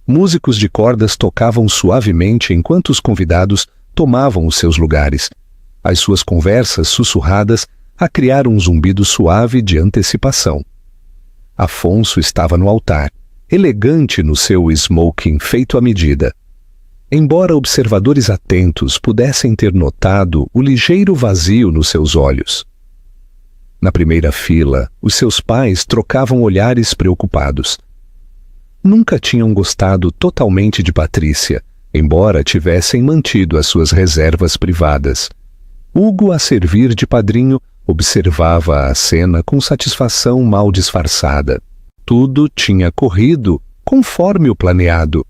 Músicos de cordas tocavam suavemente enquanto os convidados tomavam os seus lugares. As suas conversas sussurradas a criar um zumbido suave de antecipação. Afonso estava no altar, elegante no seu smoking feito à medida. embora observadores atentos pudessem ter notado o ligeiro vazio nos seus olhos. Na primeira fila, os seus pais trocavam olhares preocupados. Nunca tinham gostado totalmente de Patrícia, embora tivessem mantido as suas reservas privadas. Hugo, a servir de padrinho, observava a cena com satisfação mal disfarçada. Tudo tinha corrido conforme o planeado.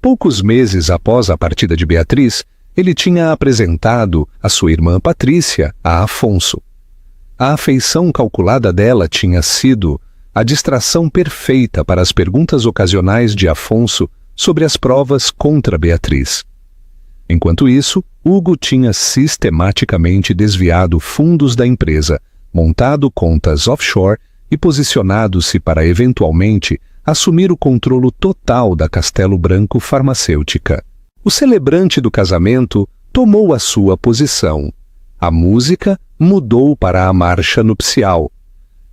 Poucos meses após a partida de Beatriz, ele tinha apresentado a sua irmã Patrícia a Afonso. A afeição calculada dela tinha sido a distração perfeita para as perguntas ocasionais de Afonso sobre as provas contra Beatriz. Enquanto isso, Hugo tinha sistematicamente desviado fundos da empresa, montado contas offshore e posicionado-se para, eventualmente, assumir o controle total da Castelo Branco Farmacêutica. O celebrante do casamento tomou a sua posição. A música mudou para a marcha nupcial.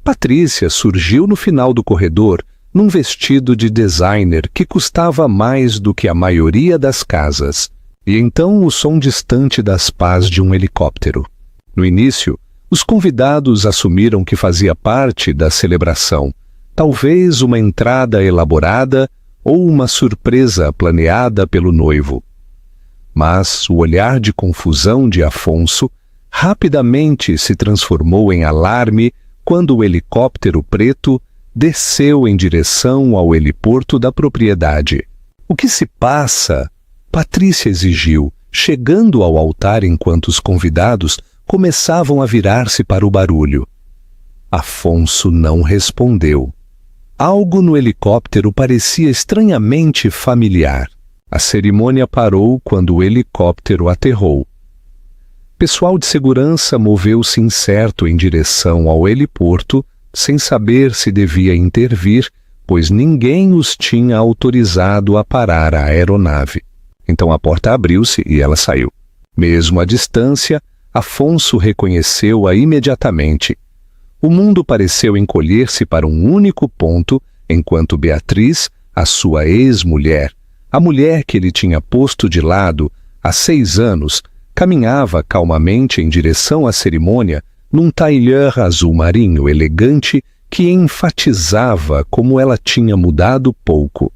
Patrícia surgiu no final do corredor num vestido de designer que custava mais do que a maioria das casas. E então o som distante das pás de um helicóptero. No início, os convidados assumiram que fazia parte da celebração, talvez uma entrada elaborada ou uma surpresa planeada pelo noivo. Mas o olhar de confusão de Afonso rapidamente se transformou em alarme quando o helicóptero preto desceu em direção ao heliporto da propriedade. "O que se passa?" Patrícia exigiu, chegando ao altar enquanto os convidados começavam a virar-se para o barulho. Afonso não respondeu. Algo no helicóptero parecia estranhamente familiar. A cerimônia parou quando o helicóptero aterrou. Pessoal de segurança moveu-se incerto em direção ao heliporto, sem saber se devia intervir, pois ninguém os tinha autorizado a parar a aeronave. Então a porta abriu-se e ela saiu. Mesmo à distância, Afonso reconheceu-a imediatamente. O mundo pareceu encolher-se para um único ponto, enquanto Beatriz, a sua ex-mulher, a mulher que ele tinha posto de lado há 6 anos, caminhava calmamente em direção à cerimônia num tailleur azul marinho elegante que enfatizava como ela tinha mudado pouco.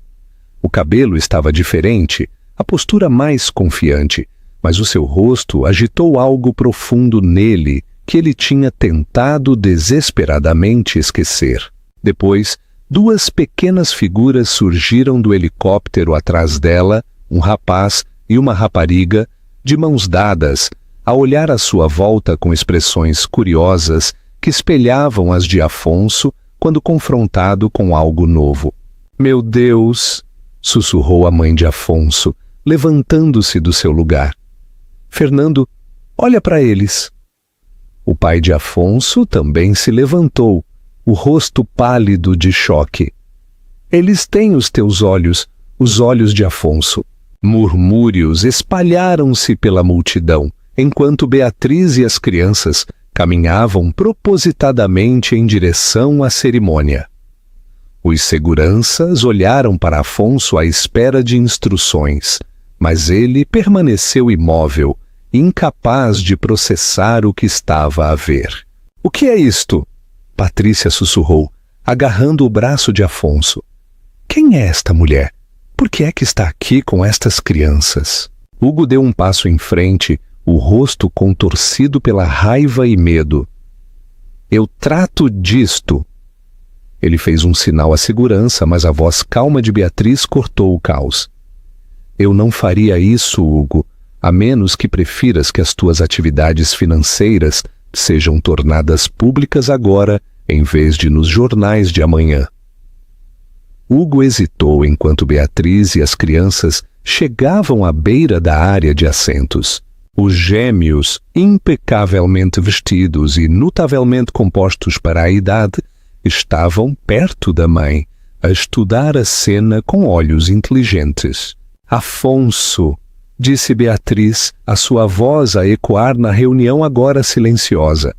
O cabelo estava diferente, a postura mais confiante, mas o seu rosto agitou algo profundo nele que ele tinha tentado desesperadamente esquecer. Depois, 2 pequenas figuras surgiram do helicóptero atrás dela, um rapaz e uma rapariga, de mãos dadas, a olhar à sua volta com expressões curiosas que espelhavam as de Afonso quando confrontado com algo novo. "Meu Deus!" sussurrou a mãe de Afonso, levantando-se do seu lugar. "Fernando, olha para eles." O pai de Afonso também se levantou, o rosto pálido de choque. "Eles têm os teus olhos, os olhos de Afonso." Murmúrios espalharam-se pela multidão, enquanto Beatriz e as crianças caminhavam propositadamente em direção à cerimônia. Os seguranças olharam para Afonso à espera de instruções, mas ele permaneceu imóvel, incapaz de processar o que estava a ver. "O que é isto?" Patrícia sussurrou, agarrando o braço de Afonso. "Quem é esta mulher? Por que é que está aqui com estas crianças?" Hugo deu um passo em frente, o rosto contorcido pela raiva e medo. "Eu trato disto." Ele fez um sinal à segurança, mas a voz calma de Beatriz cortou o caos. "Eu não faria isso, Hugo, a menos que prefiras que as tuas atividades financeiras sejam tornadas públicas agora, em vez de nos jornais de amanhã." Hugo hesitou enquanto Beatriz e as crianças chegavam à beira da área de assentos. Os gêmeos, impecavelmente vestidos e notavelmente compostos para a idade, estavam perto da mãe, a estudar a cena com olhos inteligentes. "Afonso", disse Beatriz, a sua voz a ecoar na reunião agora silenciosa.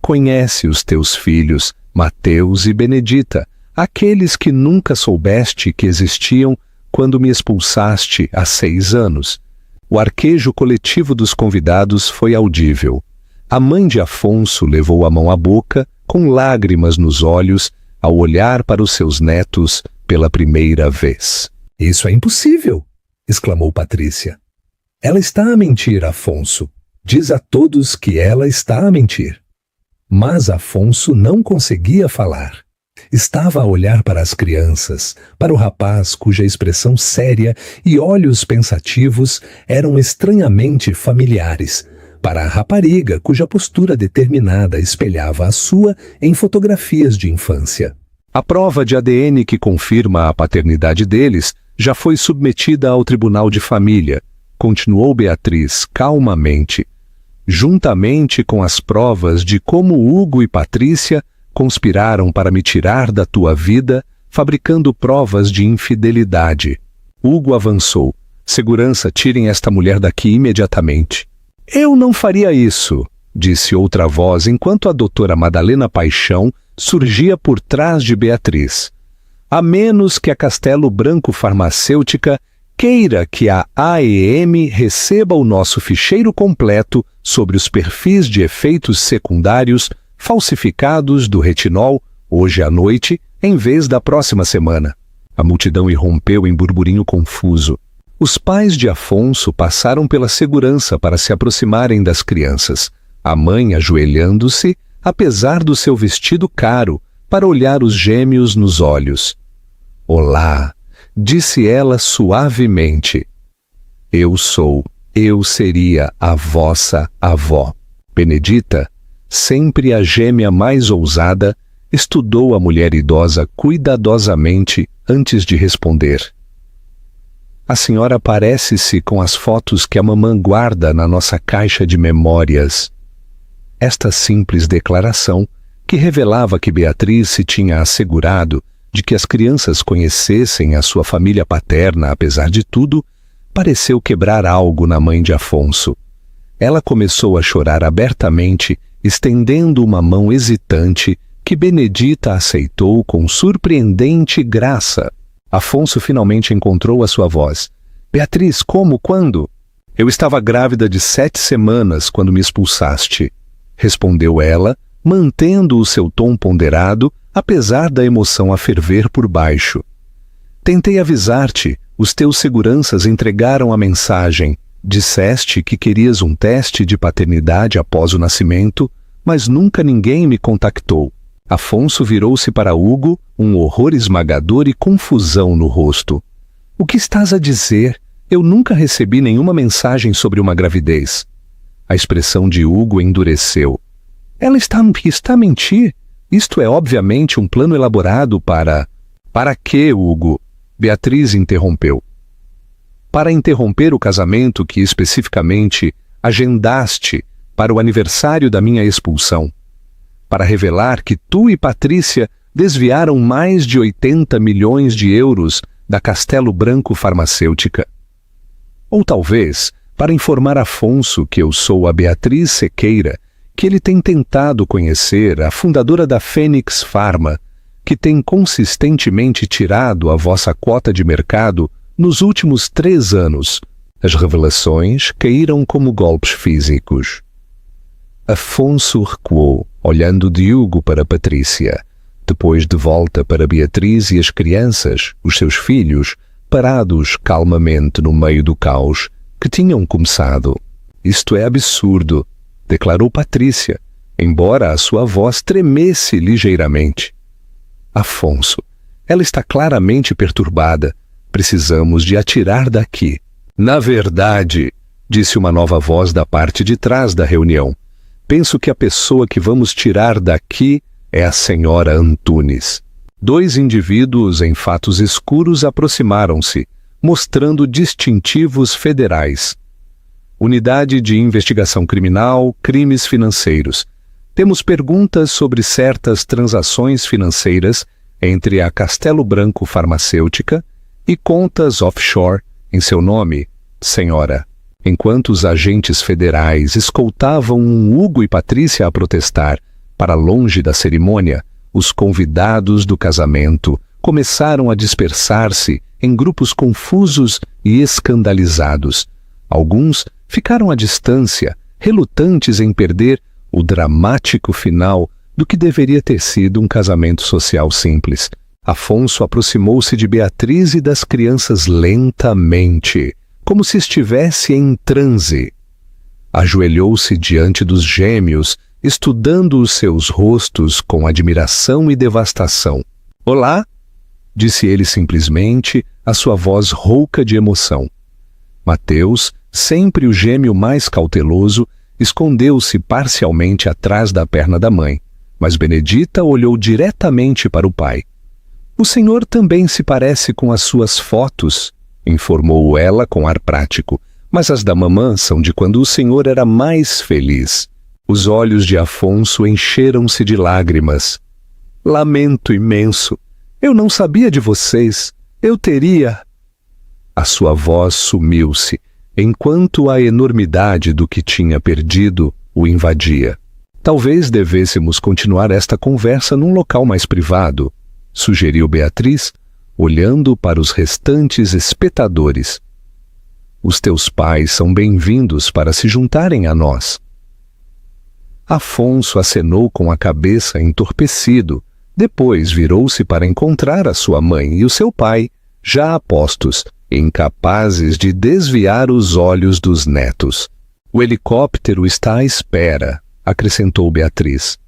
"Conhece os teus filhos, Mateus e Benedita, aqueles que nunca soubeste que existiam quando me expulsaste há 6 anos. O arquejo coletivo dos convidados foi audível. A mãe de Afonso levou a mão à boca, com lágrimas nos olhos, ao olhar para os seus netos pela primeira vez. Isso é impossível! Exclamou Patrícia. Ela está a mentir, Afonso. Diz a todos que ela está a mentir. Mas Afonso não conseguia falar. Estava a olhar para as crianças, para o rapaz cuja expressão séria e olhos pensativos eram estranhamente familiares, para a rapariga cuja postura determinada espelhava a sua em fotografias de infância. A prova de ADN que confirma a paternidade deles já foi submetida ao Tribunal de Família, continuou Beatriz calmamente, juntamente com as provas de como Hugo e Patrícia conspiraram para me tirar da tua vida, fabricando provas de infidelidade. Hugo avançou. Segurança, tirem esta mulher daqui imediatamente. Eu não faria isso, disse outra voz, enquanto a doutora Madalena Paixão surgia por trás de Beatriz. A menos que a Castelo Branco Farmacêutica queira que a AEM receba o nosso ficheiro completo sobre os perfis de efeitos secundários falsificados do retinol hoje à noite, em vez da próxima semana. A multidão irrompeu em burburinho confuso. Os pais de Afonso passaram pela segurança para se aproximarem das crianças, a mãe ajoelhando-se, apesar do seu vestido caro, para olhar os gêmeos nos olhos. Olá, disse ela suavemente. Eu seria a vossa avó. Benedita, sempre a gêmea mais ousada, estudou a mulher idosa cuidadosamente antes de responder. A senhora parece-se com as fotos que a mamã guarda na nossa caixa de memórias. Esta simples declaração, que revelava que Beatriz se tinha assegurado de que as crianças conhecessem a sua família paterna apesar de tudo, pareceu quebrar algo na mãe de Afonso. Ela começou a chorar abertamente, estendendo uma mão hesitante que Benedita aceitou com surpreendente graça. Afonso finalmente encontrou a sua voz. Beatriz, como? Quando? Eu estava grávida de 7 semanas quando me expulsaste, respondeu ela, mantendo o seu tom ponderado, apesar da emoção a ferver por baixo. Tentei avisar-te, os teus seguranças entregaram a mensagem. Disseste que querias um teste de paternidade após o nascimento, mas nunca ninguém me contactou. Afonso virou-se para Hugo, um horror esmagador e confusão no rosto. O que estás a dizer? Eu nunca recebi nenhuma mensagem sobre uma gravidez. A expressão de Hugo endureceu. Ela está a mentir? Isto é obviamente um plano elaborado para... Para quê, Hugo? Beatriz interrompeu. Para interromper o casamento que especificamente agendaste para o aniversário da minha expulsão. Para revelar que tu e Patrícia desviaram mais de 80 milhões de euros da Castelo Branco Farmacêutica. Ou talvez para informar Afonso que eu sou a Beatriz Sequeira, que ele tem tentado conhecer, a fundadora da Fênix Pharma, que tem consistentemente tirado a vossa cota de mercado nos últimos 3 anos. As revelações caíram como golpes físicos. Afonso recuou, olhando de Hugo para Patrícia, depois de volta para Beatriz e as crianças, os seus filhos, parados calmamente no meio do caos que tinham começado. Isto é absurdo, declarou Patrícia, embora a sua voz tremesse ligeiramente. Afonso, ela está claramente perturbada. Precisamos de a tirar daqui. Na verdade, disse uma nova voz da parte de trás da reunião, penso que a pessoa que vamos tirar daqui é a senhora Antunes. 2 indivíduos em fatos escuros aproximaram-se, mostrando distintivos federais. Unidade de Investigação Criminal, Crimes Financeiros. Temos perguntas sobre certas transações financeiras entre a Castelo Branco Farmacêutica e contas offshore em seu nome, senhora. Enquanto os agentes federais escoltavam Hugo e Patrícia a protestar para longe da cerimônia, os convidados do casamento começaram a dispersar-se em grupos confusos e escandalizados. Alguns ficaram à distância, relutantes em perder o dramático final do que deveria ter sido um casamento social simples. Afonso aproximou-se de Beatriz e das crianças lentamente, como se estivesse em transe. Ajoelhou-se diante dos gêmeos, estudando os seus rostos com admiração e devastação. «Olá!» disse ele simplesmente, a sua voz rouca de emoção. Mateus, sempre o gêmeo mais cauteloso, escondeu-se parcialmente atrás da perna da mãe, mas Benedita olhou diretamente para o pai. «O senhor também se parece com as suas fotos», informou ela com ar prático, «mas as da mamã são de quando o senhor era mais feliz». Os olhos de Afonso encheram-se de lágrimas. «Lamento imenso. Eu não sabia de vocês. Eu teria...» A sua voz sumiu-se, enquanto a enormidade do que tinha perdido o invadia. «Talvez devêssemos continuar esta conversa num local mais privado», sugeriu Beatriz, olhando para os restantes espectadores. «Os teus pais são bem-vindos para se juntarem a nós». Afonso acenou com a cabeça entorpecido, depois virou-se para encontrar a sua mãe e o seu pai, já apostos, incapazes de desviar os olhos dos netos. «O helicóptero está à espera», acrescentou Beatriz.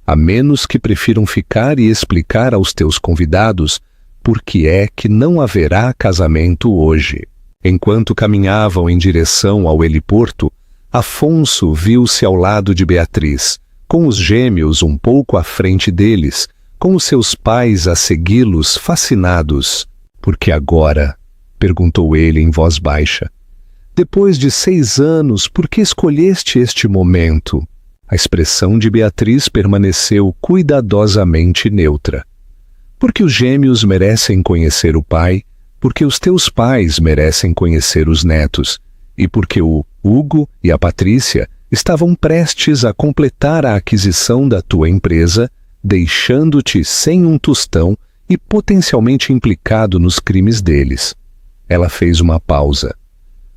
«A menos que prefiram ficar e explicar aos teus convidados por que é que não haverá casamento hoje». Enquanto caminhavam em direção ao heliporto, Afonso viu-se ao lado de Beatriz, com os gêmeos um pouco à frente deles, com os seus pais a segui-los fascinados. «Por que agora?» perguntou ele em voz baixa. «Depois de 6 anos, por que escolheste este momento?» A expressão de Beatriz permaneceu cuidadosamente neutra. «Porque os gêmeos merecem conhecer o pai, porque os teus pais merecem conhecer os netos, e porque o Hugo e a Patrícia estavam prestes a completar a aquisição da tua empresa, deixando-te sem um tostão e potencialmente implicado nos crimes deles». Ela fez uma pausa.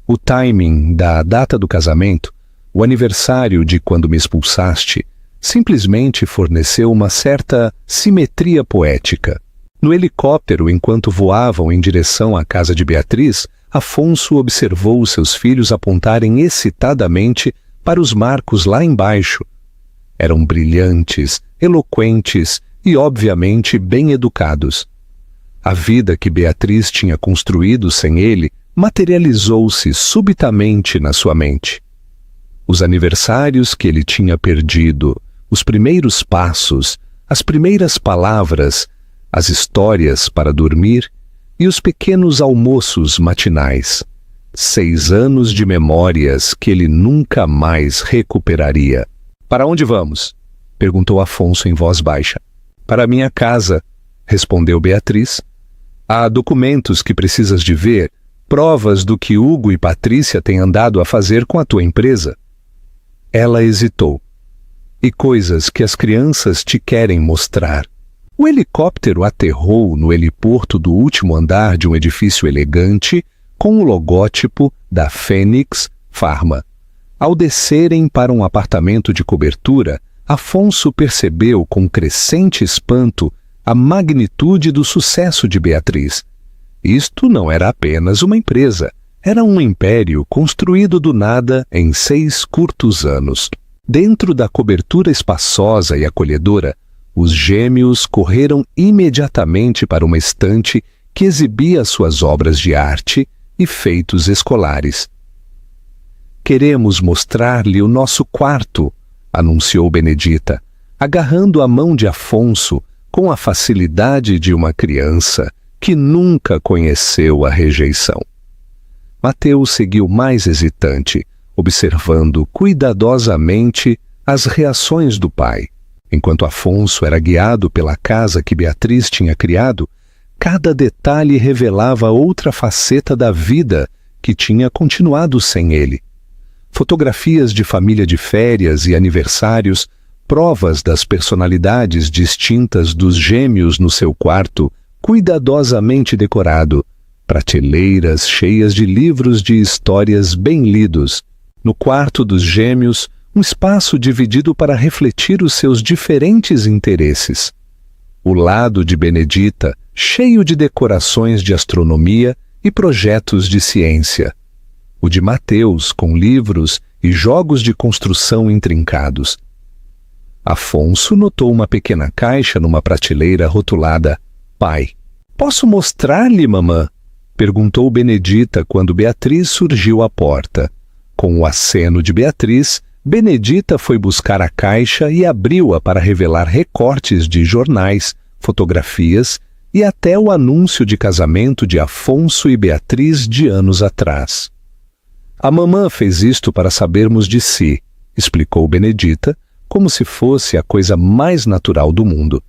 «O timing da data do casamento, o aniversário de quando me expulsaste, simplesmente forneceu uma certa simetria poética. No helicóptero, enquanto voavam em direção à casa de Beatriz, Afonso observou os seus filhos apontarem excitadamente para os marcos lá embaixo. Eram brilhantes, eloquentes e, obviamente, bem educados. A vida que Beatriz tinha construído sem ele materializou-se subitamente na sua mente. Os aniversários que ele tinha perdido, os primeiros passos, as primeiras palavras, as histórias para dormir e os pequenos almoços matinais. 6 anos de memórias que ele nunca mais recuperaria. «Para onde vamos?» perguntou Afonso em voz baixa. «Para minha casa», respondeu Beatriz. «Há documentos que precisas de ver, provas do que Hugo e Patrícia têm andado a fazer com a tua empresa». Ela hesitou. «E coisas que as crianças te querem mostrar». O helicóptero aterrou no heliporto do último andar de um edifício elegante com o logótipo da Fênix Pharma. Ao descerem para um apartamento de cobertura, Afonso percebeu com crescente espanto a magnitude do sucesso de Beatriz. Isto não era apenas uma empresa, era um império construído do nada em 6 curtos anos. Dentro da cobertura espaçosa e acolhedora, os gêmeos correram imediatamente para uma estante que exibia suas obras de arte e feitos escolares. «Queremos mostrar-lhe o nosso quarto», anunciou Benedita, agarrando a mão de Afonso com a facilidade de uma criança que nunca conheceu a rejeição. Mateus seguiu mais hesitante, observando cuidadosamente as reações do pai. Enquanto Afonso era guiado pela casa que Beatriz tinha criado, cada detalhe revelava outra faceta da vida que tinha continuado sem ele. Fotografias de família de férias e aniversários, provas das personalidades distintas dos gêmeos no seu quarto, cuidadosamente decorado, prateleiras cheias de livros de histórias bem lidos. No quarto dos gêmeos, um espaço dividido para refletir os seus diferentes interesses. O lado de Benedita, cheio de decorações de astronomia e projetos de ciência. O de Mateus, com livros e jogos de construção intrincados. Afonso notou uma pequena caixa numa prateleira rotulada Pai. Posso mostrar-lhe, mamã? Perguntou Benedita quando Beatriz surgiu à porta. Com o aceno de Beatriz, Benedita foi buscar a caixa e abriu-a para revelar recortes de jornais, fotografias e até o anúncio de casamento de Afonso e Beatriz de anos atrás. A mamã fez isto para sabermos de si, explicou Benedita, como se fosse a coisa mais natural do mundo.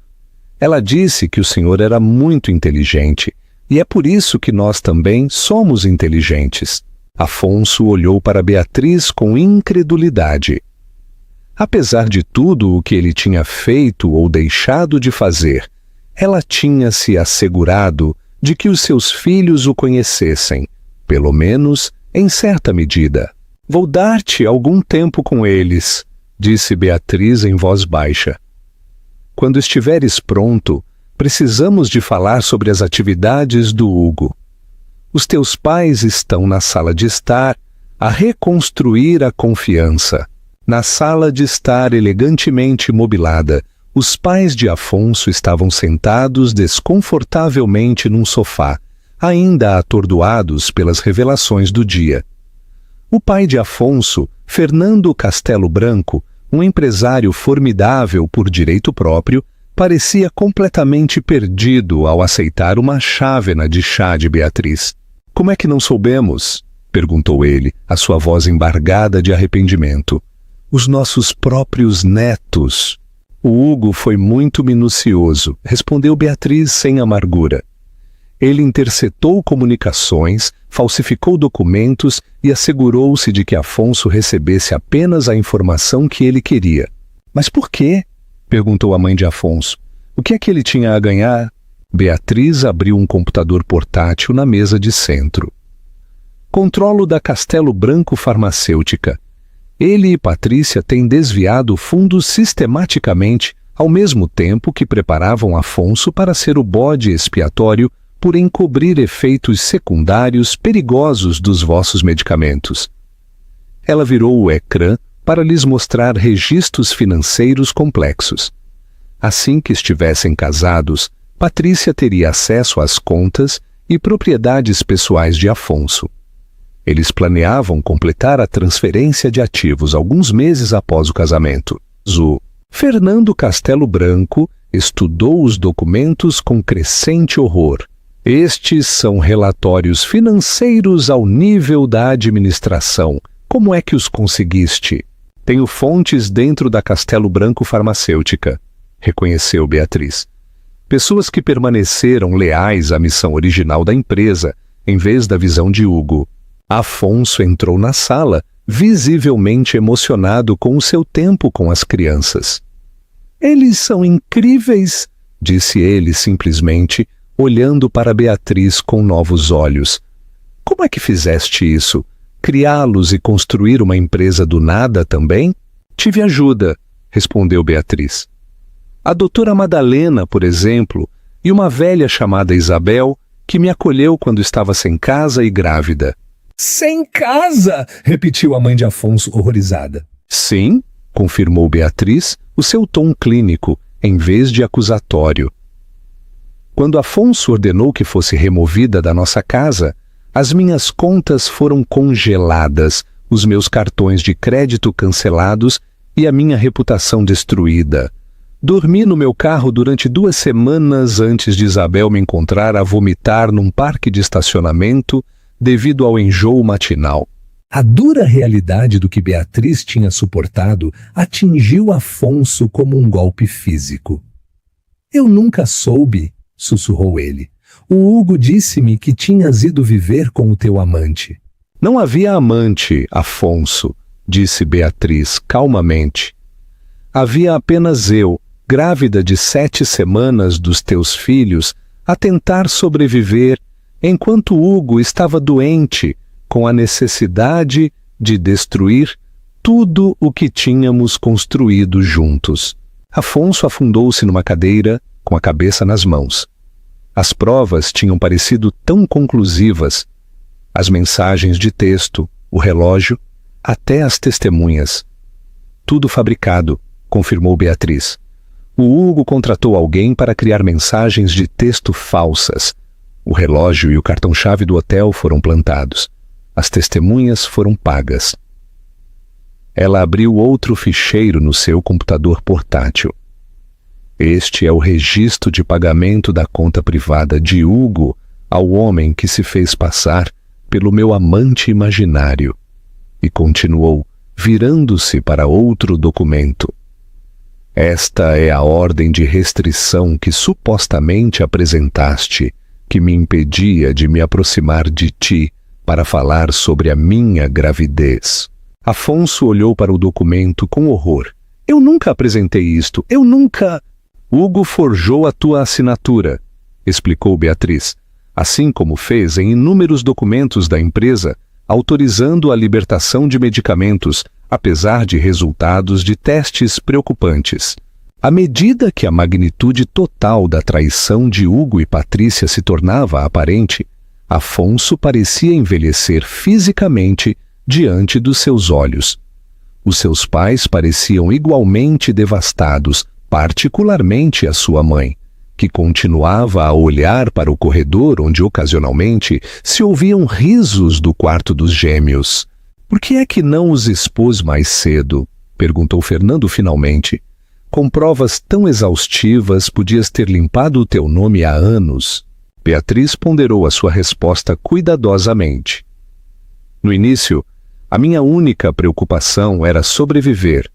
Ela disse que o senhor era muito inteligente, e é por isso que nós também somos inteligentes. Afonso olhou para Beatriz com incredulidade. Apesar de tudo o que ele tinha feito ou deixado de fazer, ela tinha se assegurado de que os seus filhos o conhecessem, pelo menos em certa medida. Vou dar-te algum tempo com eles, disse Beatriz em voz baixa. Quando estiveres pronto, precisamos de falar sobre as atividades do Hugo. Os teus pais estão na sala de estar a reconstruir a confiança. Na sala de estar elegantemente mobilada, os pais de Afonso estavam sentados desconfortavelmente num sofá, ainda atordoados pelas revelações do dia. O pai de Afonso, Fernando Castelo Branco, um empresário formidável por direito próprio, parecia completamente perdido ao aceitar uma chávena de chá de Beatriz. Como é que não soubemos? Perguntou ele, a sua voz embargada de arrependimento. Os nossos próprios netos. O Hugo foi muito minucioso, respondeu Beatriz sem amargura. Ele interceptou comunicações, falsificou documentos e assegurou-se de que Afonso recebesse apenas a informação que ele queria. Mas por quê? Perguntou a mãe de Afonso. O que é que ele tinha a ganhar? Beatriz abriu um computador portátil na mesa de centro. Controlo da Castelo Branco Farmacêutica. Ele e Patrícia têm desviado fundos sistematicamente, ao mesmo tempo que preparavam Afonso para ser o bode expiatório por encobrir efeitos secundários perigosos dos vossos medicamentos. Ela virou o ecrã para lhes mostrar registros financeiros complexos. Assim que estivessem casados, Patrícia teria acesso às contas e propriedades pessoais de Afonso. Eles planeavam completar a transferência de ativos alguns meses após o casamento. Fernando Castelo Branco estudou os documentos com crescente horror. Estes são relatórios financeiros ao nível da administração. Como é que os conseguiste? Tenho fontes dentro da Castelo Branco Farmacêutica, reconheceu Beatriz. Pessoas que permaneceram leais à missão original da empresa, em vez da visão de Hugo. Afonso entrou na sala, visivelmente emocionado com o seu tempo com as crianças. Eles são incríveis, disse ele simplesmente, olhando para Beatriz com novos olhos. Como é que fizeste isso? Criá-los e construir uma empresa do nada também? Tive ajuda, respondeu Beatriz. A doutora Madalena, por exemplo, e uma velha chamada Isabel, que me acolheu quando estava sem casa e grávida. Sem casa? Repetiu a mãe de Afonso, horrorizada. Sim, confirmou Beatriz, o seu tom clínico, em vez de acusatório. Quando Afonso ordenou que fosse removida da nossa casa, as minhas contas foram congeladas, os meus cartões de crédito cancelados e a minha reputação destruída. Dormi no meu carro durante 2 semanas antes de Isabel me encontrar a vomitar num parque de estacionamento devido ao enjoo matinal. A dura realidade do que Beatriz tinha suportado atingiu Afonso como um golpe físico. Eu nunca soube, sussurrou ele. O Hugo disse-me que tinhas ido viver com o teu amante. Não havia amante, Afonso, disse Beatriz calmamente. Havia apenas eu, grávida de 7 semanas dos teus filhos, a tentar sobreviver enquanto Hugo estava doente com a necessidade de destruir tudo o que tínhamos construído juntos. Afonso afundou-se numa cadeira com a cabeça nas mãos. As provas tinham parecido tão conclusivas. As mensagens de texto, o relógio, até as testemunhas. Tudo fabricado, confirmou Beatriz. O Hugo contratou alguém para criar mensagens de texto falsas. O relógio e o cartão-chave do hotel foram plantados. As testemunhas foram pagas. Ela abriu outro ficheiro no seu computador portátil. Este é o registro de pagamento da conta privada de Hugo ao homem que se fez passar pelo meu amante imaginário. E continuou, virando-se para outro documento. Esta é a ordem de restrição que supostamente apresentaste, que me impedia de me aproximar de ti para falar sobre a minha gravidez. Afonso olhou para o documento com horror. Eu nunca apresentei isto, eu nunca... Hugo forjou a tua assinatura, explicou Beatriz, assim como fez em inúmeros documentos da empresa, autorizando a libertação de medicamentos, apesar de resultados de testes preocupantes. À medida que a magnitude total da traição de Hugo e Patrícia se tornava aparente, Afonso parecia envelhecer fisicamente diante dos seus olhos. Os seus pais pareciam igualmente devastados, particularmente a sua mãe, que continuava a olhar para o corredor onde ocasionalmente se ouviam risos do quarto dos gêmeos. Por que é que não os expôs mais cedo? Perguntou Fernando finalmente. Com provas tão exaustivas, podias ter limpado o teu nome há anos. Beatriz ponderou a sua resposta cuidadosamente. No início, a minha única preocupação era sobreviver.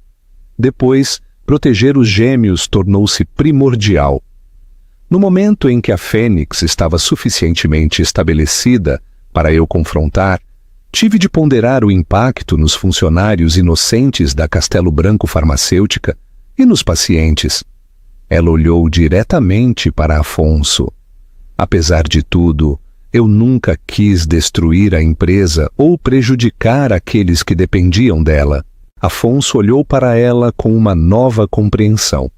Depois, proteger os gêmeos tornou-se primordial. No momento em que a Fênix estava suficientemente estabelecida para eu confrontar, tive de ponderar o impacto nos funcionários inocentes da Castelo Branco Farmacêutica e nos pacientes. Ela olhou diretamente para Afonso. Apesar de tudo, eu nunca quis destruir a empresa ou prejudicar aqueles que dependiam dela. Afonso olhou para ela com uma nova compreensão.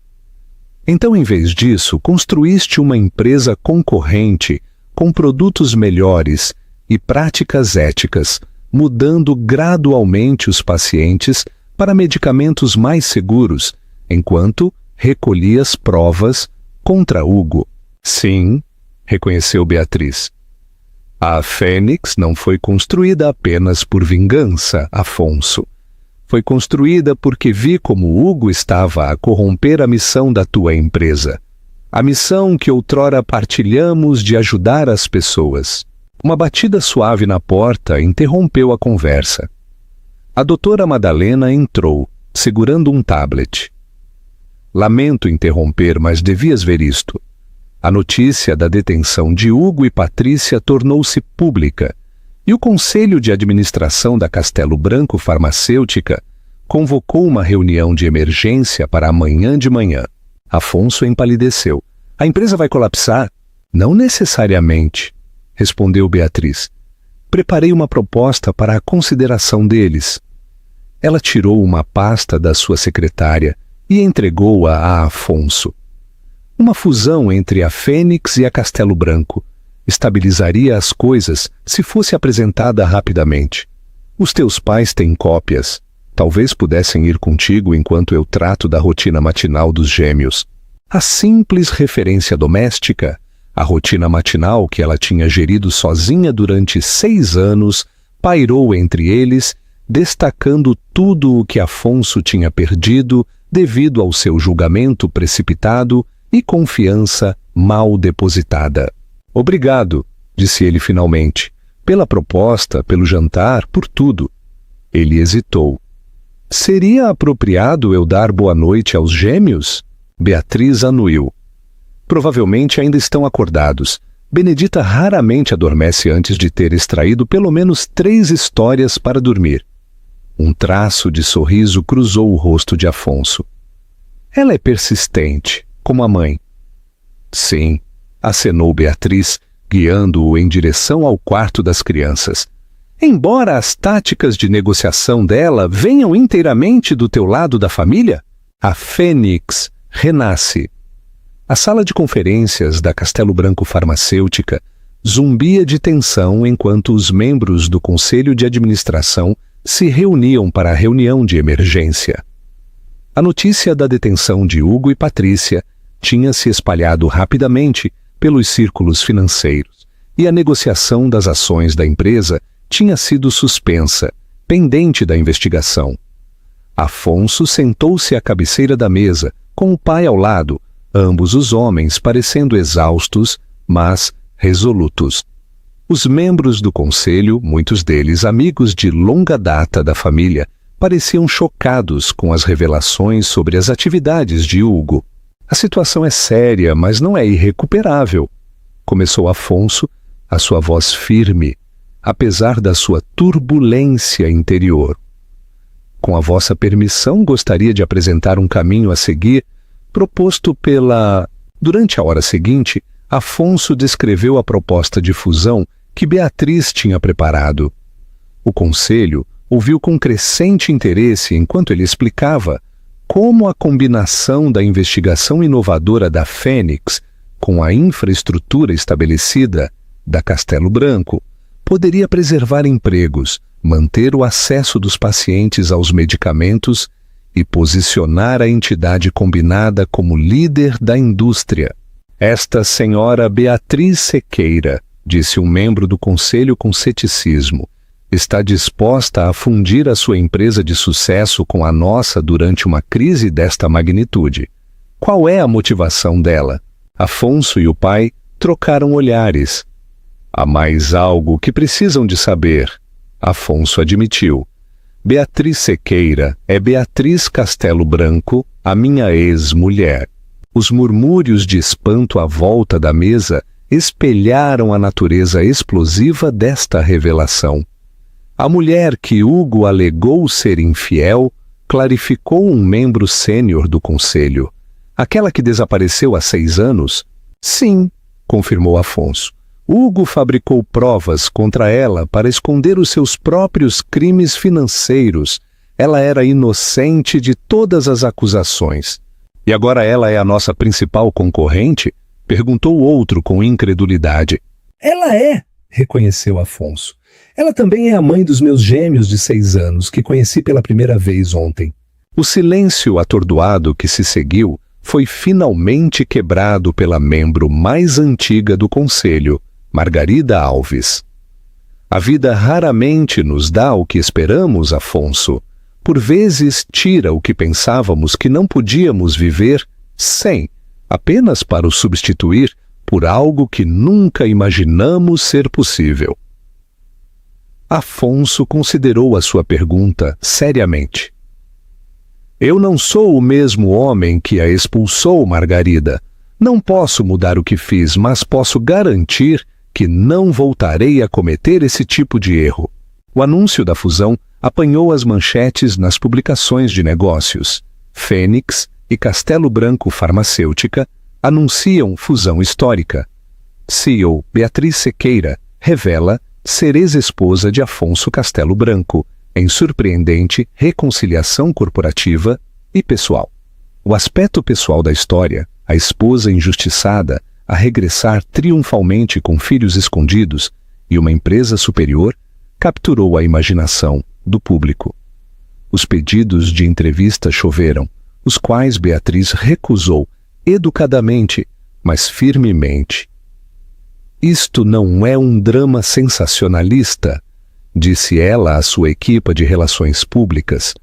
Então, em vez disso, construíste uma empresa concorrente, com produtos melhores e práticas éticas, mudando gradualmente os pacientes para medicamentos mais seguros, enquanto recolhias provas contra Hugo. Sim, reconheceu Beatriz. A Fênix não foi construída apenas por vingança, Afonso. Foi construída porque vi como Hugo estava a corromper a missão da tua empresa. A missão que outrora partilhamos de ajudar as pessoas. Uma batida suave na porta interrompeu a conversa. A doutora Madalena entrou, segurando um tablet. Lamento interromper, mas devias ver isto. A notícia da detenção de Hugo e Patrícia tornou-se pública, e o Conselho de Administração da Castelo Branco Farmacêutica convocou uma reunião de emergência para amanhã de manhã. Afonso empalideceu. A empresa vai colapsar? Não necessariamente, respondeu Beatriz. Preparei uma proposta para a consideração deles. Ela tirou uma pasta da sua secretária e entregou-a a Afonso. Uma fusão entre a Fênix e a Castelo Branco estabilizaria as coisas se fosse apresentada rapidamente. Os teus pais têm cópias. Talvez pudessem ir contigo enquanto eu trato da rotina matinal dos gêmeos. A simples referência doméstica, a rotina matinal que ela tinha gerido sozinha durante 6 anos, pairou entre eles, destacando tudo o que Afonso tinha perdido devido ao seu julgamento precipitado e confiança mal depositada. Obrigado, disse ele finalmente, pela proposta, pelo jantar, por tudo. Ele hesitou. Seria apropriado eu dar boa noite aos gêmeos? Beatriz anuiu. Provavelmente ainda estão acordados. Benedita raramente adormece antes de ter extraído pelo menos 3 histórias para dormir. Um traço de sorriso cruzou o rosto de Afonso. Ela é persistente, como a mãe. Sim, acenou Beatriz, guiando-o em direção ao quarto das crianças. Embora as táticas de negociação dela venham inteiramente do teu lado da família, a Fênix renasce. A sala de conferências da Castelo Branco Farmacêutica zumbia de tensão enquanto os membros do Conselho de Administração se reuniam para a reunião de emergência. A notícia da detenção de Hugo e Patrícia tinha se espalhado rapidamente pelos círculos financeiros e a negociação das ações da empresa tinha sido suspensa, pendente da investigação. Afonso sentou-se à cabeceira da mesa, com o pai ao lado, ambos os homens parecendo exaustos, mas resolutos. Os membros do conselho, muitos deles amigos de longa data da família, pareciam chocados com as revelações sobre as atividades de Hugo. A situação é séria, mas não é irrecuperável, começou Afonso, a sua voz firme, apesar da sua turbulência interior. Com a vossa permissão, gostaria de apresentar um caminho a seguir, proposto pela... Durante a hora seguinte, Afonso descreveu a proposta de fusão que Beatriz tinha preparado. O conselho ouviu com crescente interesse enquanto ele explicava como a combinação da investigação inovadora da Fênix com a infraestrutura estabelecida da Castelo Branco poderia preservar empregos, manter o acesso dos pacientes aos medicamentos e posicionar a entidade combinada como líder da indústria. Esta senhora Beatriz Sequeira, disse um membro do conselho com ceticismo, está disposta a fundir a sua empresa de sucesso com a nossa durante uma crise desta magnitude. Qual é a motivação dela? Afonso e o pai trocaram olhares. Há mais algo que precisam de saber, Afonso admitiu. Beatriz Sequeira é Beatriz Castelo Branco, a minha ex-mulher. Os murmúrios de espanto à volta da mesa espelharam a natureza explosiva desta revelação. A mulher que Hugo alegou ser infiel clarificou um membro sênior do conselho. Aquela que desapareceu há 6 anos? Sim, confirmou Afonso. Hugo fabricou provas contra ela para esconder os seus próprios crimes financeiros. Ela era inocente de todas as acusações. E agora ela é a nossa principal concorrente? Perguntou o outro com incredulidade. Ela é, reconheceu Afonso. Ela também é a mãe dos meus gêmeos de 6 anos, que conheci pela primeira vez ontem. O silêncio atordoado que se seguiu foi finalmente quebrado pela membro mais antiga do conselho, Margarida Alves. A vida raramente nos dá o que esperamos, Afonso. Por vezes tira o que pensávamos que não podíamos viver sem, apenas para o substituir por algo que nunca imaginamos ser possível. Afonso considerou a sua pergunta seriamente. Eu não sou o mesmo homem que a expulsou, Margarida. Não posso mudar o que fiz, mas posso garantir que não voltarei a cometer esse tipo de erro. O anúncio da fusão apanhou as manchetes nas publicações de negócios. Fênix e Castelo Branco Farmacêutica anunciam fusão histórica. CEO Beatriz Sequeira revela ser ex-esposa de Afonso Castelo Branco, em surpreendente reconciliação corporativa e pessoal. O aspecto pessoal da história, a esposa injustiçada a regressar triunfalmente com filhos escondidos e uma empresa superior, capturou a imaginação do público. Os pedidos de entrevista choveram, os quais Beatriz recusou educadamente, mas firmemente. Isto não é um drama sensacionalista, disse ela à sua equipa de relações públicas.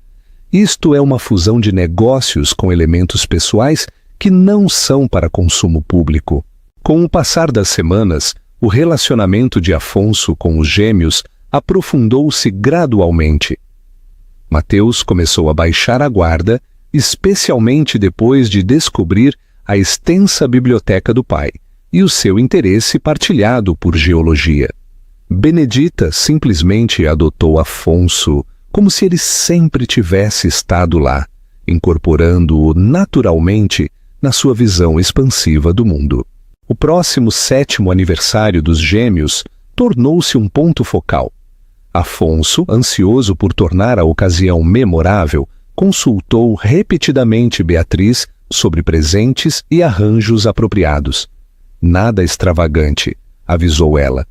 Isto é uma fusão de negócios com elementos pessoais que não são para consumo público. Com o passar das semanas, o relacionamento de Afonso com os gêmeos aprofundou-se gradualmente. Mateus começou a baixar a guarda, especialmente depois de descobrir a extensa biblioteca do pai e o seu interesse partilhado por geologia. Benedita simplesmente adotou Afonso como se ele sempre tivesse estado lá, incorporando-o naturalmente na sua visão expansiva do mundo. O próximo 7º aniversário dos gêmeos tornou-se um ponto focal. Afonso, ansioso por tornar a ocasião memorável, consultou repetidamente Beatriz sobre presentes e arranjos apropriados. Nada extravagante, avisou ela.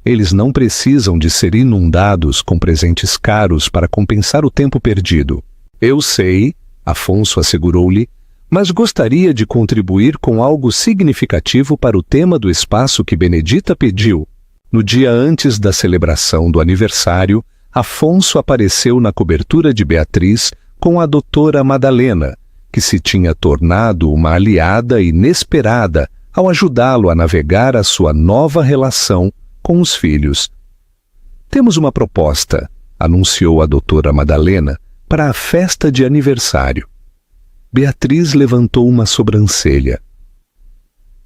Eles não precisam de ser inundados com presentes caros para compensar o tempo perdido. Eu sei, Afonso assegurou-lhe, mas gostaria de contribuir com algo significativo para o tema do espaço que Benedita pediu. No dia antes da celebração do aniversário, Afonso apareceu na cobertura de Beatriz com a doutora Madalena, que se tinha tornado uma aliada inesperada ao ajudá-lo a navegar a sua nova relação com os filhos. Temos uma proposta, anunciou a doutora Madalena, para a festa de aniversário. Beatriz levantou uma sobrancelha.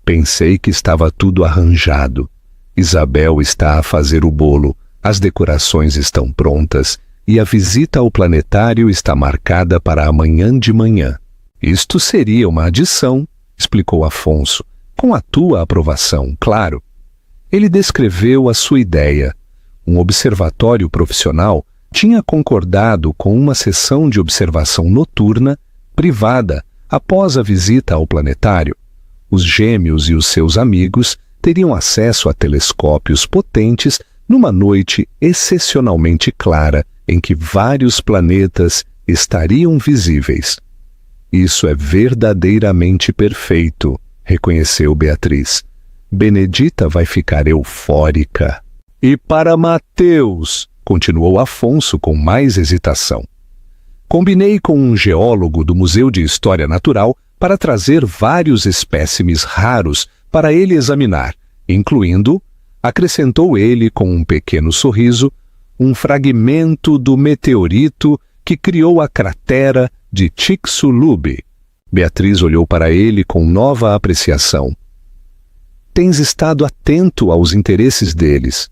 Pensei que estava tudo arranjado. Isabel está a fazer o bolo, as decorações estão prontas e a visita ao planetário está marcada para amanhã de manhã. Isto seria uma adição, explicou Afonso, com a tua aprovação, claro. Ele descreveu a sua ideia. Um observatório profissional tinha concordado com uma sessão de observação noturna, privada, após a visita ao planetário. Os gêmeos e os seus amigos teriam acesso a telescópios potentes numa noite excepcionalmente clara em que vários planetas estariam visíveis. Isso é verdadeiramente perfeito, reconheceu Beatriz. Benedita vai ficar eufórica. E para Mateus, continuou Afonso com mais hesitação. Combinei com um geólogo do Museu de História Natural para trazer vários espécimes raros para ele examinar, incluindo, acrescentou ele com um pequeno sorriso, um fragmento do meteorito que criou a cratera de Chicxulub. Beatriz olhou para ele com nova apreciação. Tens estado atento aos interesses deles.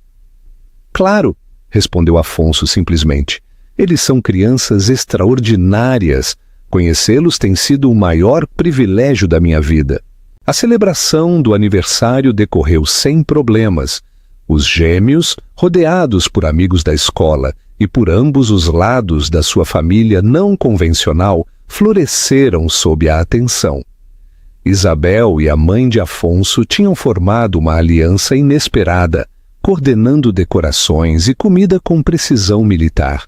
Claro, respondeu Afonso simplesmente. Eles são crianças extraordinárias. Conhecê-los tem sido o maior privilégio da minha vida. A celebração do aniversário decorreu sem problemas. Os gêmeos, rodeados por amigos da escola e por ambos os lados da sua família não convencional, floresceram sob a atenção. Isabel e a mãe de Afonso tinham formado uma aliança inesperada, coordenando decorações e comida com precisão militar.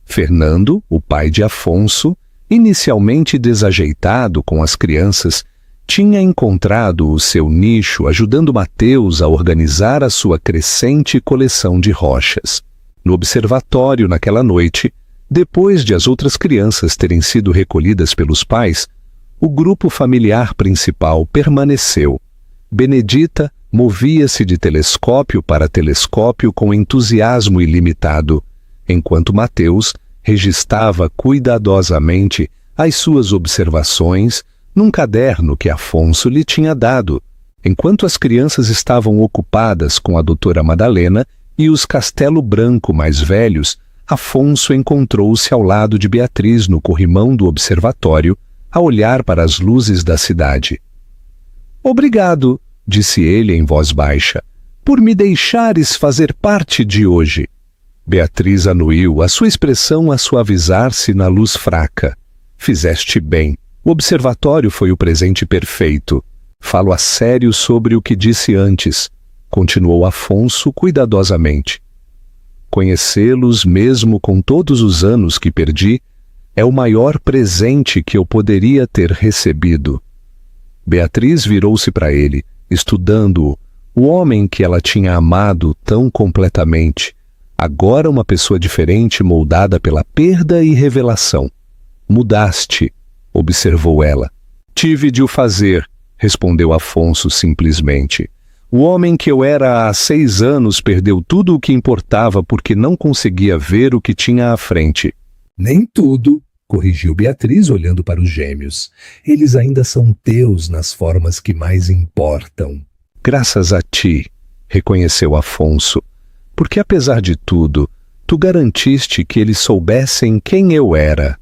Fernando, o pai de Afonso, inicialmente desajeitado com as crianças, tinha encontrado o seu nicho ajudando Mateus a organizar a sua crescente coleção de rochas. No observatório naquela noite, depois de as outras crianças terem sido recolhidas pelos pais, o grupo familiar principal permaneceu. Benedita movia-se de telescópio para telescópio com entusiasmo ilimitado, enquanto Mateus registrava cuidadosamente as suas observações num caderno que Afonso lhe tinha dado, enquanto as crianças estavam ocupadas com a doutora Madalena e os Castelo Branco mais velhos. Afonso encontrou-se ao lado de Beatriz no corrimão do observatório, a olhar para as luzes da cidade. Obrigado, disse ele em voz baixa, por me deixares fazer parte de hoje. Beatriz anuiu, a sua expressão a suavizar-se na luz fraca. Fizeste bem. O observatório foi o presente perfeito. Falo a sério sobre o que disse antes, continuou Afonso cuidadosamente. Conhecê-los mesmo com todos os anos que perdi é o maior presente que eu poderia ter recebido. Beatriz virou-se para ele, estudando-o, o homem que ela tinha amado tão completamente, agora uma pessoa diferente moldada pela perda e revelação. Mudaste, observou ela. Tive de o fazer, respondeu Afonso simplesmente. O homem que eu era há 6 anos perdeu tudo o que importava porque não conseguia ver o que tinha à frente. Nem tudo, corrigiu Beatriz olhando para os gêmeos. Eles ainda são teus nas formas que mais importam. Graças a ti, reconheceu Afonso, porque apesar de tudo, tu garantiste que eles soubessem quem eu era.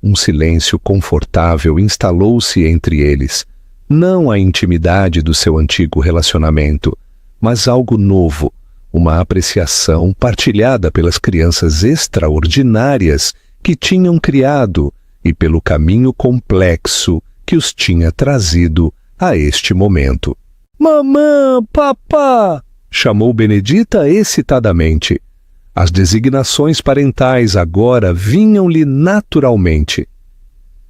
Um silêncio confortável instalou-se entre eles. Não a intimidade do seu antigo relacionamento, mas algo novo, uma apreciação partilhada pelas crianças extraordinárias que tinham criado e pelo caminho complexo que os tinha trazido a este momento. «Mamã, papá!» chamou Benedita excitadamente. As designações parentais agora vinham-lhe naturalmente.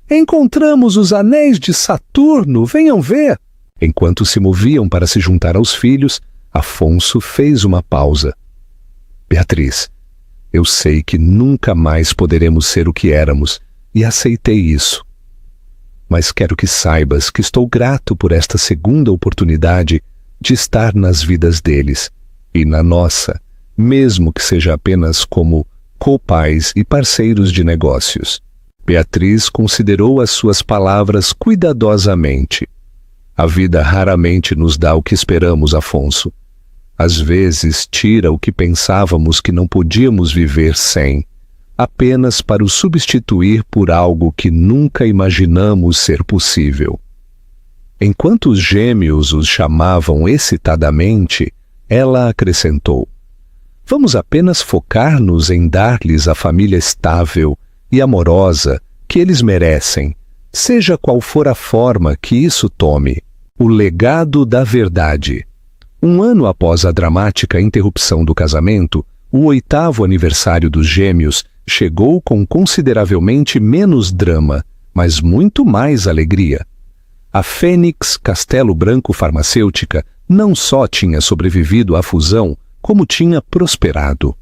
«Encontramos os anéis de Saturno, venham ver!» Enquanto se moviam para se juntar aos filhos, Afonso fez uma pausa. «Beatriz, eu sei que nunca mais poderemos ser o que éramos, e aceitei isso. Mas quero que saibas que estou grato por esta segunda oportunidade de estar nas vidas deles, e na nossa, mesmo que seja apenas como copais e parceiros de negócios.» Beatriz considerou as suas palavras cuidadosamente. A vida raramente nos dá o que esperamos, Afonso. Às vezes tira o que pensávamos que não podíamos viver sem, apenas para o substituir por algo que nunca imaginamos ser possível. Enquanto os gêmeos os chamavam excitadamente, ela acrescentou: «Vamos apenas focar-nos em dar-lhes a família estável e amorosa que eles merecem, seja qual for a forma que isso tome. O legado da verdade.» 1 ano após a dramática interrupção do casamento, o 8º aniversário dos gêmeos chegou com consideravelmente menos drama, mas muito mais alegria. A Fênix Castelo Branco Farmacêutica não só tinha sobrevivido à fusão, como tinha prosperado.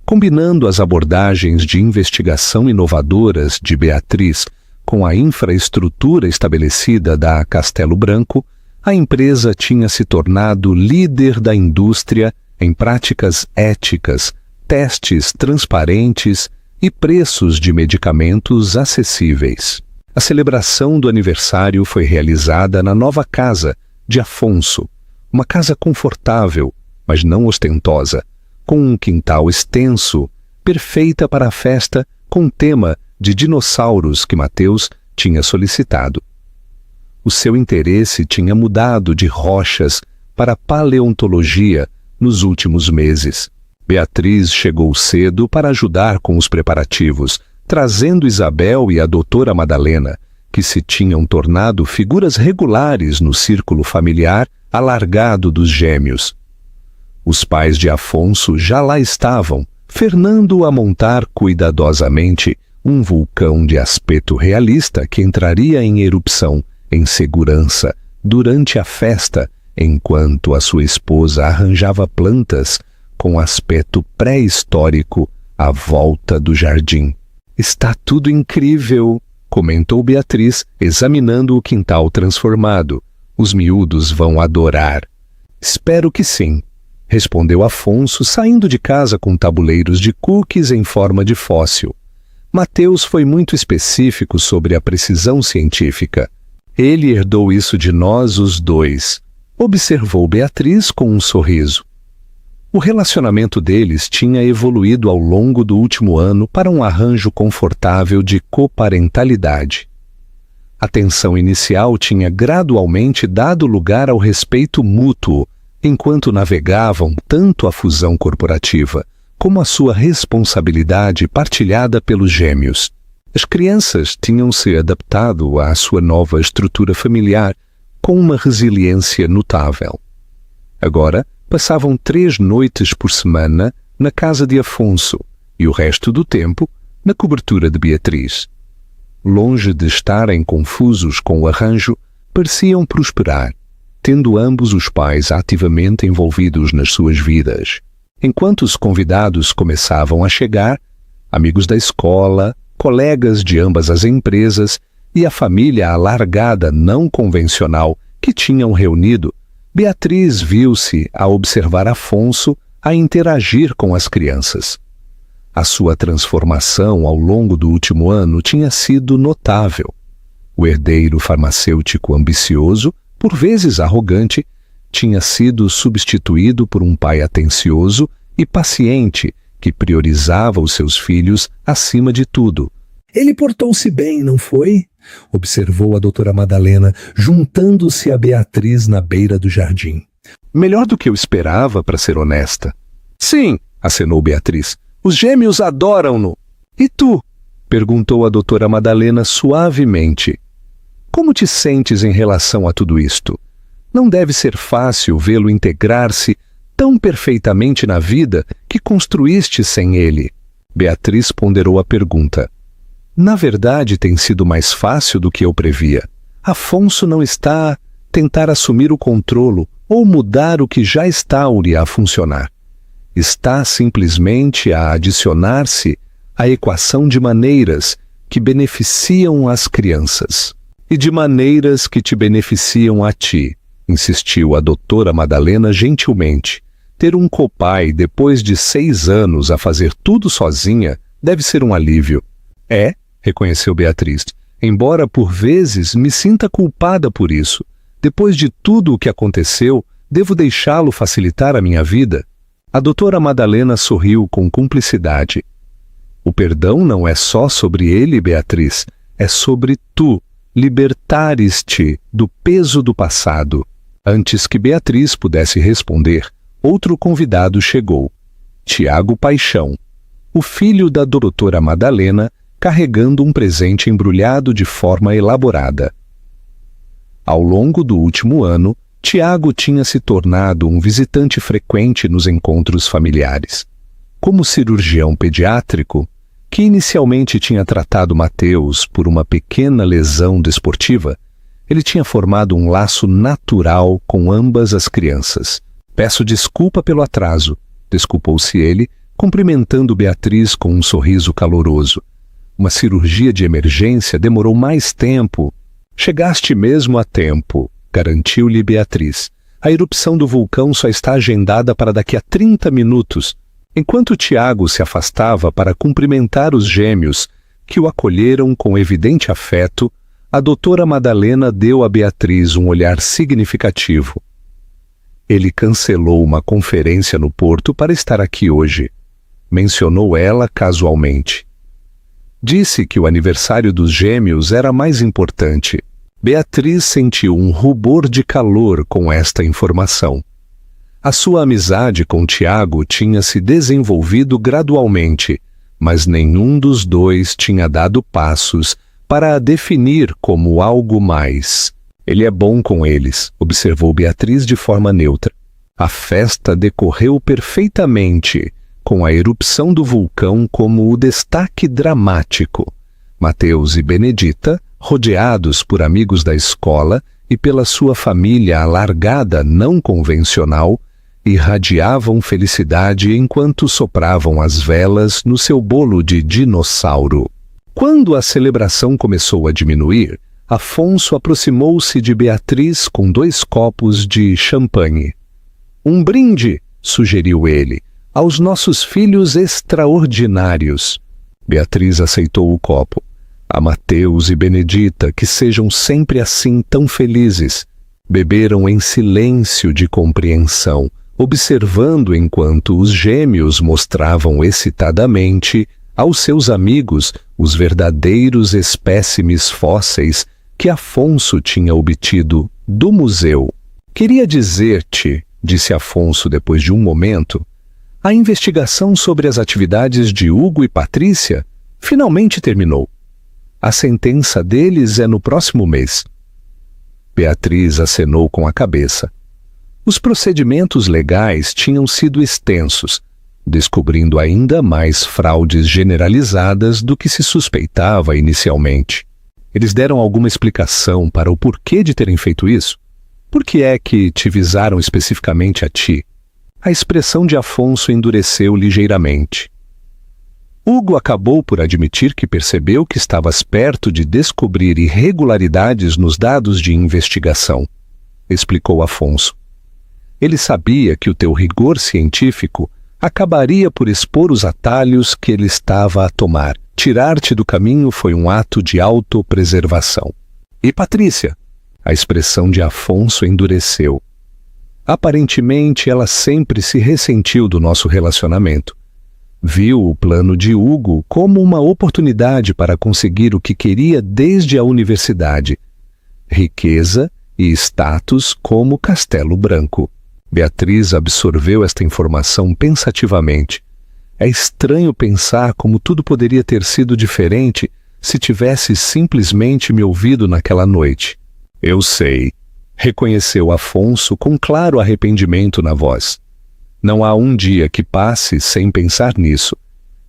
Combinando as abordagens de investigação inovadoras de Beatriz com a infraestrutura estabelecida da Castelo Branco, a empresa tinha se tornado líder da indústria em práticas éticas, testes transparentes e preços de medicamentos acessíveis. A celebração do aniversário foi realizada na nova casa de Afonso, uma casa confortável, mas não ostentosa, com um quintal extenso, perfeita para a festa com tema de dinossauros que Mateus tinha solicitado. O seu interesse tinha mudado de rochas para paleontologia nos últimos meses. Beatriz chegou cedo para ajudar com os preparativos, trazendo Isabel e a doutora Madalena, que se tinham tornado figuras regulares no círculo familiar alargado dos gêmeos. Os pais de Afonso já lá estavam, Fernando a montar cuidadosamente um vulcão de aspecto realista que entraria em erupção em segurança durante a festa, enquanto a sua esposa arranjava plantas com aspecto pré-histórico à volta do jardim. «Está tudo incrível», comentou Beatriz, examinando o quintal transformado. «Os miúdos vão adorar.» «Espero que sim», respondeu Afonso, saindo de casa com tabuleiros de cookies em forma de fóssil. Mateus foi muito específico sobre a precisão científica. «Ele herdou isso de nós os dois», observou Beatriz com um sorriso. O relacionamento deles tinha evoluído ao longo do último ano para um arranjo confortável de coparentalidade. A tensão inicial tinha gradualmente dado lugar ao respeito mútuo, enquanto navegavam tanto a fusão corporativa como a sua responsabilidade partilhada pelos gêmeos. As crianças tinham se adaptado à sua nova estrutura familiar com uma resiliência notável. Agora, passavam 3 noites por semana na casa de Afonso e o resto do tempo na cobertura de Beatriz. Longe de estarem confusos com o arranjo, pareciam prosperar, tendo ambos os pais ativamente envolvidos nas suas vidas. Enquanto os convidados começavam a chegar, amigos da escola, colegas de ambas as empresas e a família alargada não convencional que tinham reunido, Beatriz viu-se a observar Afonso a interagir com as crianças. A sua transformação ao longo do último ano tinha sido notável. O herdeiro farmacêutico ambicioso, por vezes arrogante, tinha sido substituído por um pai atencioso e paciente que priorizava os seus filhos acima de tudo, Ele portou-se bem, não foi? Observou a doutora Madalena, juntando-se a Beatriz na beira do jardim. Melhor do que eu esperava, para ser honesta. Sim, acenou Beatriz. Os gêmeos adoram-no. E tu? Perguntou a doutora Madalena suavemente. Como te sentes em relação a tudo isto? Não deve ser fácil vê-lo integrar-se tão perfeitamente na vida que construíste sem ele. Beatriz ponderou a pergunta. Na verdade, tem sido mais fácil do que eu previa. Afonso não está a tentar assumir o controlo ou mudar o que já está a funcionar. Está simplesmente a adicionar-se à equação de maneiras que beneficiam as crianças. E de maneiras que te beneficiam a ti, insistiu a doutora Madalena gentilmente. Ter um copai depois de 6 anos a fazer tudo sozinha deve ser um alívio. É, reconheceu Beatriz, embora por vezes me sinta culpada por isso. Depois de tudo o que aconteceu, devo deixá-lo facilitar a minha vida? A doutora Madalena sorriu com cumplicidade. O perdão não é só sobre ele, Beatriz, é sobre tu libertares-te do peso do passado. Antes que Beatriz pudesse responder, outro convidado chegou. Tiago Paixão, o filho da doutora Madalena, carregando um presente embrulhado de forma elaborada. Ao longo do último ano, Tiago tinha se tornado um visitante frequente nos encontros familiares. Como cirurgião pediátrico, que inicialmente tinha tratado Mateus por uma pequena lesão desportiva, ele tinha formado um laço natural com ambas as crianças. Peço desculpa pelo atraso, desculpou-se ele, cumprimentando Beatriz com um sorriso caloroso. Uma cirurgia de emergência demorou mais tempo. Chegaste mesmo a tempo, garantiu-lhe Beatriz. A erupção do vulcão só está agendada para daqui a 30 minutos. Enquanto Tiago se afastava para cumprimentar os gêmeos, que o acolheram com evidente afeto, a doutora Madalena deu a Beatriz um olhar significativo. Ele cancelou uma conferência no Porto para estar aqui hoje. Mencionou ela casualmente. Disse que o aniversário dos gêmeos era mais importante. Beatriz sentiu um rubor de calor com esta informação. A sua amizade com Tiago tinha se desenvolvido gradualmente, mas nenhum dos dois tinha dado passos para a definir como algo mais. Ele é bom com eles, observou Beatriz de forma neutra. A festa decorreu perfeitamente, com a erupção do vulcão como o destaque dramático. Mateus e Benedita, rodeados por amigos da escola e pela sua família alargada não convencional, irradiavam felicidade enquanto sopravam as velas no seu bolo de dinossauro. Quando a celebração começou a diminuir, Afonso aproximou-se de Beatriz com 2 copos de champanhe. Um brinde, sugeriu ele, aos nossos filhos extraordinários. Beatriz aceitou o copo. A Mateus e Benedita, que sejam sempre assim tão felizes. Beberam em silêncio de compreensão, observando enquanto os gêmeos mostravam excitadamente aos seus amigos os verdadeiros espécimes fósseis que Afonso tinha obtido do museu. Queria dizer-te, disse Afonso depois de um momento, a investigação sobre as atividades de Hugo e Patrícia finalmente terminou. A sentença deles é no próximo mês. Beatriz acenou com a cabeça. Os procedimentos legais tinham sido extensos, descobrindo ainda mais fraudes generalizadas do que se suspeitava inicialmente. Eles deram alguma explicação para o porquê de terem feito isso? Por que é que te visaram especificamente a ti? A expressão de Afonso endureceu ligeiramente. Hugo acabou por admitir que percebeu que estavas perto de descobrir irregularidades nos dados de investigação, explicou Afonso. Ele sabia que o teu rigor científico acabaria por expor os atalhos que ele estava a tomar. Tirar-te do caminho foi um ato de autopreservação. E Patrícia? A expressão de Afonso endureceu. Aparentemente, ela sempre se ressentiu do nosso relacionamento. Viu o plano de Hugo como uma oportunidade para conseguir o que queria desde a universidade: riqueza e status como Castelo Branco. Beatriz absorveu esta informação pensativamente. É estranho pensar como tudo poderia ter sido diferente se tivesse simplesmente me ouvido naquela noite. Eu sei, reconheceu Afonso com claro arrependimento na voz. Não há um dia que passe sem pensar nisso.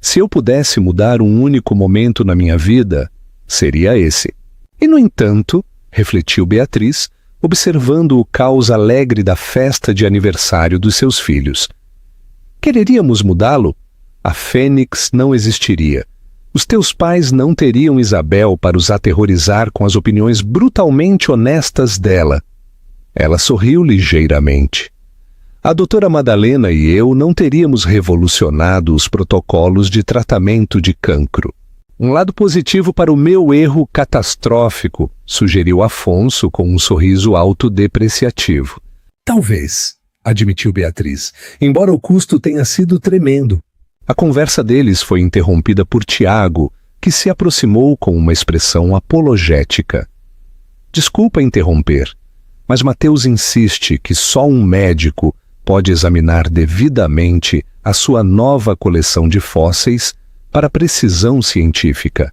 Se eu pudesse mudar um único momento na minha vida, seria esse. E, no entanto, refletiu Beatriz, observando o caos alegre da festa de aniversário dos seus filhos. Quereríamos mudá-lo? A Fênix não existiria. Os teus pais não teriam Isabel para os aterrorizar com as opiniões brutalmente honestas dela. Ela sorriu ligeiramente. A doutora Madalena e eu não teríamos revolucionado os protocolos de tratamento de cancro. Um lado positivo para o meu erro catastrófico, sugeriu Afonso com um sorriso autodepreciativo. Talvez, admitiu Beatriz, embora o custo tenha sido tremendo. A conversa deles foi interrompida por Tiago, que se aproximou com uma expressão apologética. Desculpa interromper, mas Mateus insiste que só um médico pode examinar devidamente a sua nova coleção de fósseis para precisão científica.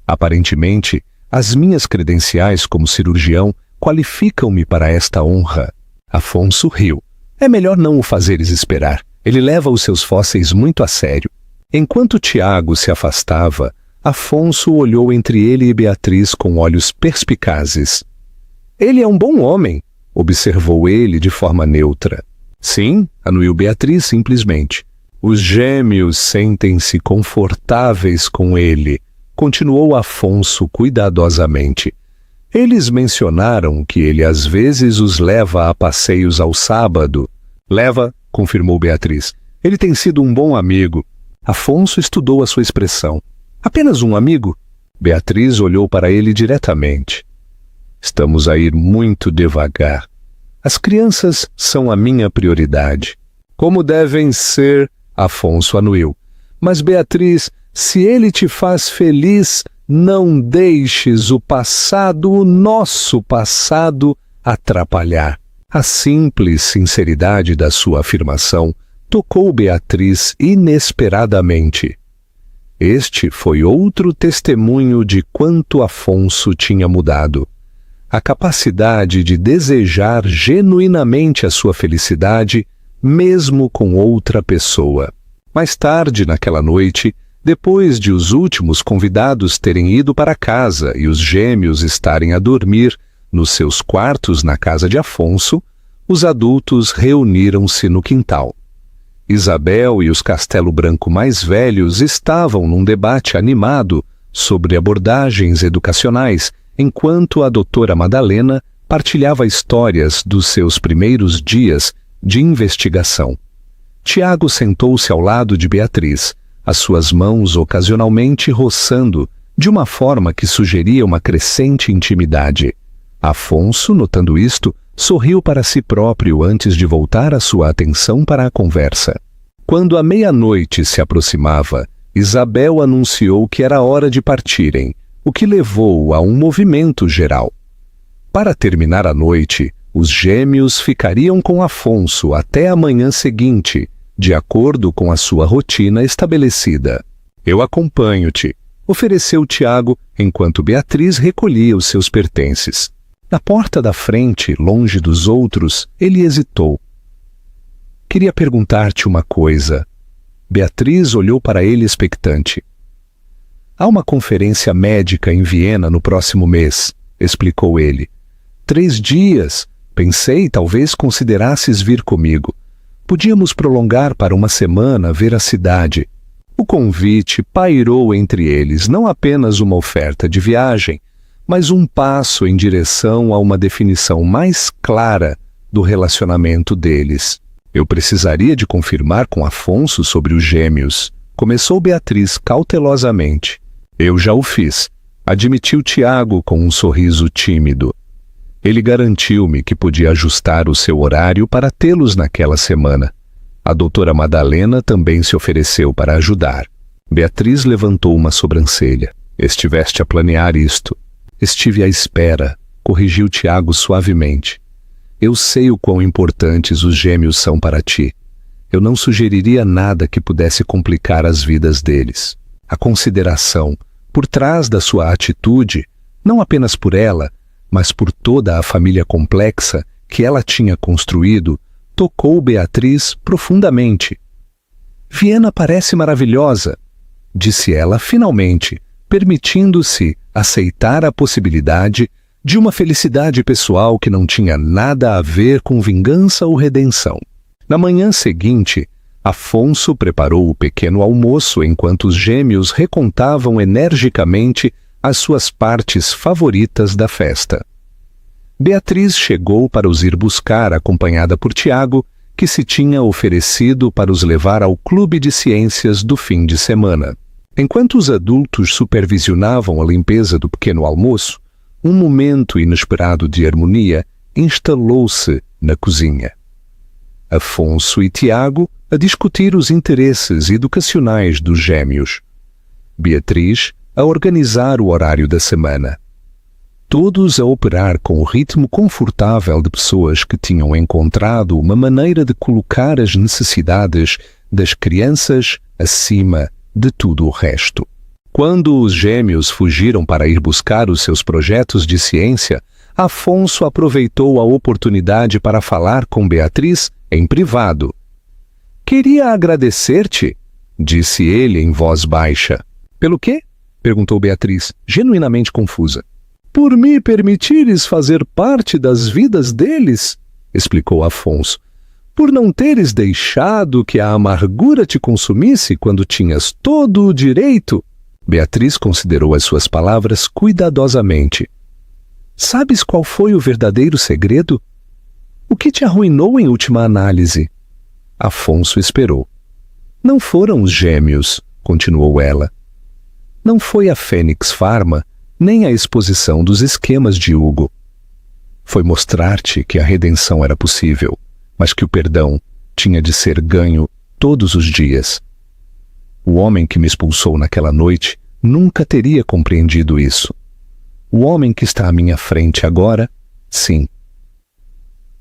Aparentemente, as minhas credenciais como cirurgião qualificam-me para esta honra. Afonso riu. É melhor não o fazeres esperar. Ele leva os seus fósseis muito a sério. Enquanto Tiago se afastava, Afonso olhou entre ele e Beatriz com olhos perspicazes. Ele é um bom homem, observou ele de forma neutra. Sim, anuiu Beatriz simplesmente. Os gêmeos sentem-se confortáveis com ele, continuou Afonso cuidadosamente. Eles mencionaram que ele às vezes os leva a passeios ao sábado. Leva, confirmou Beatriz. Ele tem sido um bom amigo. Afonso estudou a sua expressão. Apenas um amigo? Beatriz olhou para ele diretamente. Estamos a ir muito devagar. As crianças são a minha prioridade. Como devem ser, Afonso anuiu. Mas, Beatriz, se ele te faz feliz, não deixes o passado, o nosso passado, atrapalhar. A simples sinceridade da sua afirmação tocou Beatriz inesperadamente. Este foi outro testemunho de quanto Afonso tinha mudado. A capacidade de desejar genuinamente a sua felicidade, mesmo com outra pessoa. Mais tarde naquela noite, depois de os últimos convidados terem ido para casa e os gêmeos estarem a dormir nos seus quartos na casa de Afonso, os adultos reuniram-se no quintal. Isabel e os Castelo Branco mais velhos estavam num debate animado sobre abordagens educacionais, enquanto a doutora Madalena partilhava histórias dos seus primeiros dias de investigação. Tiago sentou-se ao lado de Beatriz, as suas mãos ocasionalmente roçando, de uma forma que sugeria uma crescente intimidade. Afonso, notando isto, sorriu para si próprio antes de voltar a sua atenção para a conversa. Quando a meia-noite se aproximava, Isabel anunciou que era hora de partirem, o que levou a um movimento geral. Para terminar a noite, os gêmeos ficariam com Afonso até a manhã seguinte, de acordo com a sua rotina estabelecida. Eu acompanho-te, ofereceu Tiago, enquanto Beatriz recolhia os seus pertences. Na porta da frente, longe dos outros, ele hesitou. Queria perguntar-te uma coisa. Beatriz olhou para ele expectante. Há uma conferência médica em Viena no próximo mês, explicou ele. 3 dias. Pensei, talvez considerasses vir comigo. Podíamos prolongar para uma semana, ver a cidade. O convite pairou entre eles, não apenas uma oferta de viagem, mas um passo em direção a uma definição mais clara do relacionamento deles. Eu precisaria de confirmar com Afonso sobre os gêmeos. Começou Beatriz cautelosamente. Eu já o fiz, admitiu Tiago com um sorriso tímido. Ele garantiu-me que podia ajustar o seu horário para tê-los naquela semana. A doutora Madalena também se ofereceu para ajudar. Beatriz levantou uma sobrancelha. Estiveste a planear isto. Estive à espera, corrigiu Tiago suavemente. Eu sei o quão importantes os gêmeos são para ti. Eu não sugeriria nada que pudesse complicar as vidas deles. A consideração, por trás da sua atitude, não apenas por ela, mas por toda a família complexa que ela tinha construído, tocou Beatriz profundamente. Viena parece maravilhosa, disse ela finalmente, permitindo-se aceitar a possibilidade de uma felicidade pessoal que não tinha nada a ver com vingança ou redenção. Na manhã seguinte, Afonso preparou o pequeno almoço enquanto os gêmeos recontavam energicamente as suas partes favoritas da festa. Beatriz chegou para os ir buscar, acompanhada por Tiago, que se tinha oferecido para os levar ao clube de ciências do fim de semana. Enquanto os adultos supervisionavam a limpeza do pequeno almoço, um momento inesperado de harmonia instalou-se na cozinha. Afonso e Tiago a discutir os interesses educacionais dos gêmeos. Beatriz a organizar o horário da semana. Todos a operar com o ritmo confortável de pessoas que tinham encontrado uma maneira de colocar as necessidades das crianças acima de tudo o resto. Quando os gêmeos fugiram para ir buscar os seus projetos de ciência, Afonso aproveitou a oportunidade para falar com Beatriz em privado. «Queria agradecer-te», disse ele em voz baixa. «Pelo quê?», perguntou Beatriz, genuinamente confusa. «Por me permitires fazer parte das vidas deles», explicou Afonso. «Por não teres deixado que a amargura te consumisse quando tinhas todo o direito». Beatriz considerou as suas palavras cuidadosamente. «Sabes qual foi o verdadeiro segredo? O que te arruinou em última análise?» Afonso esperou. «Não foram os gêmeos», continuou ela. «Não foi a Fênix Pharma, nem a exposição dos esquemas de Hugo. Foi mostrar-te que a redenção era possível, mas que o perdão tinha de ser ganho todos os dias. O homem que me expulsou naquela noite nunca teria compreendido isso. O homem que está à minha frente agora, sim».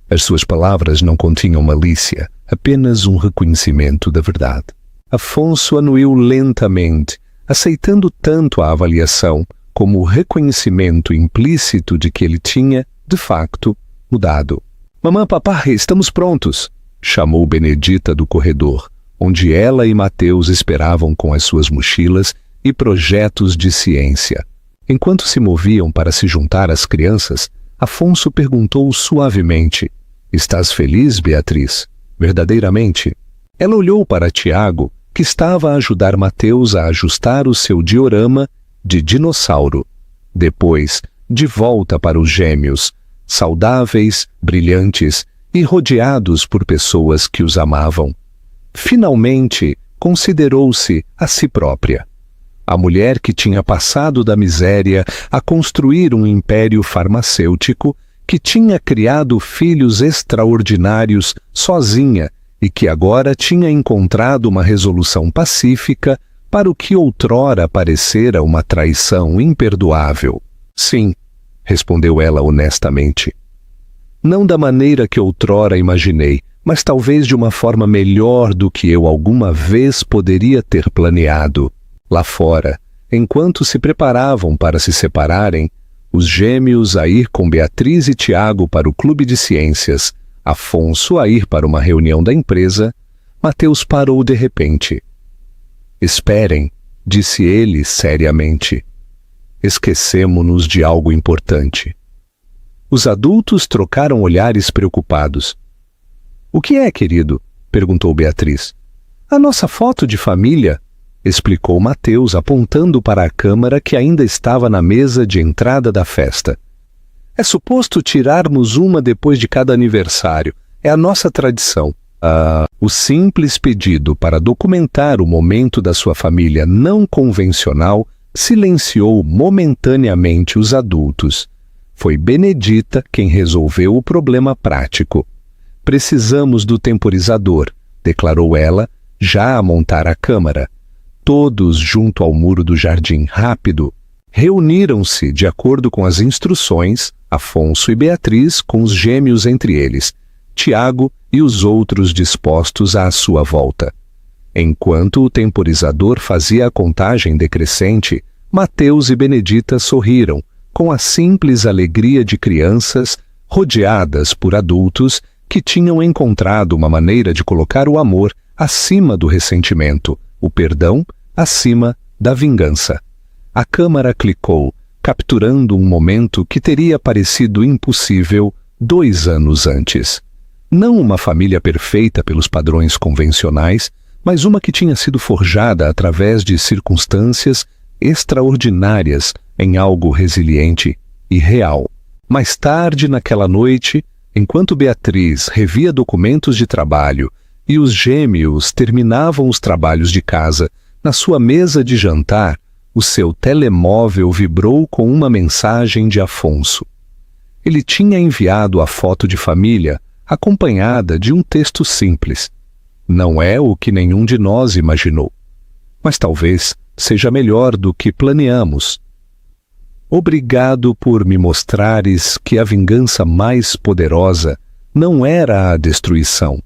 As suas palavras não continham malícia, apenas um reconhecimento da verdade. Afonso anuiu lentamente, aceitando tanto a avaliação como o reconhecimento implícito de que ele tinha, de facto, mudado. «Mamã, papai, estamos prontos», chamou Benedita do corredor, onde ela e Mateus esperavam com as suas mochilas e projetos de ciência. Enquanto se moviam para se juntar às crianças, Afonso perguntou suavemente: «Estás feliz, Beatriz? Verdadeiramente?» Ela olhou para Tiago, que estava a ajudar Mateus a ajustar o seu diorama de dinossauro. Depois, de volta para os gêmeos, saudáveis, brilhantes e rodeados por pessoas que os amavam. Finalmente, considerou-se a si própria. A mulher que tinha passado da miséria a construir um império farmacêutico, que tinha criado filhos extraordinários sozinha e que agora tinha encontrado uma resolução pacífica para o que outrora parecera uma traição imperdoável. «Sim», respondeu ela honestamente. «Não da maneira que outrora imaginei, mas talvez de uma forma melhor do que eu alguma vez poderia ter planeado». Lá fora, enquanto se preparavam para se separarem, os gêmeos a ir com Beatriz e Tiago para o clube de ciências, Afonso a ir para uma reunião da empresa, Mateus parou de repente. «Esperem», disse ele seriamente. «Esquecemo-nos de algo importante». Os adultos trocaram olhares preocupados. «O que é, querido?», perguntou Beatriz. «A nossa foto de família», explicou Mateus, apontando para a câmara que ainda estava na mesa de entrada da festa. «É suposto tirarmos uma depois de cada aniversário. É a nossa tradição». O simples pedido para documentar o momento da sua família não convencional silenciou momentaneamente os adultos. Foi Benedita quem resolveu o problema prático. «Precisamos do temporizador», declarou ela, já a montar a câmara. Todos junto ao muro do jardim, rápido. Reuniram-se de acordo com as instruções, Afonso e Beatriz com os gêmeos entre eles, Tiago e os outros dispostos à sua volta. Enquanto o temporizador fazia a contagem decrescente, Mateus e Benedita sorriram, com a simples alegria de crianças rodeadas por adultos que tinham encontrado uma maneira de colocar o amor acima do ressentimento, o perdão acima da vingança. A câmara clicou, capturando um momento que teria parecido impossível 2 anos antes. Não uma família perfeita pelos padrões convencionais, mas uma que tinha sido forjada através de circunstâncias extraordinárias em algo resiliente e real. Mais tarde naquela noite, enquanto Beatriz revia documentos de trabalho e os gêmeos terminavam os trabalhos de casa, na sua mesa de jantar, o seu telemóvel vibrou com uma mensagem de Afonso. Ele tinha enviado a foto de família, acompanhada de um texto simples. Não é o que nenhum de nós imaginou, mas talvez seja melhor do que planeamos. Obrigado por me mostrares que a vingança mais poderosa não era a destruição,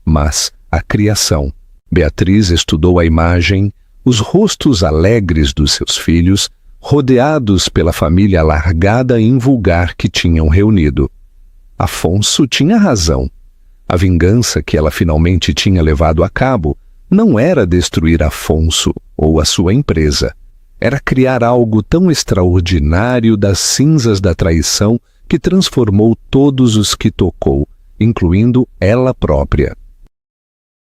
mas a criação. Beatriz estudou a imagem, os rostos alegres dos seus filhos, rodeados pela família alargada e invulgar que tinham reunido. Afonso tinha razão. A vingança que ela finalmente tinha levado a cabo não era destruir Afonso ou a sua empresa. Era criar algo tão extraordinário das cinzas da traição que transformou todos os que tocou, incluindo ela própria.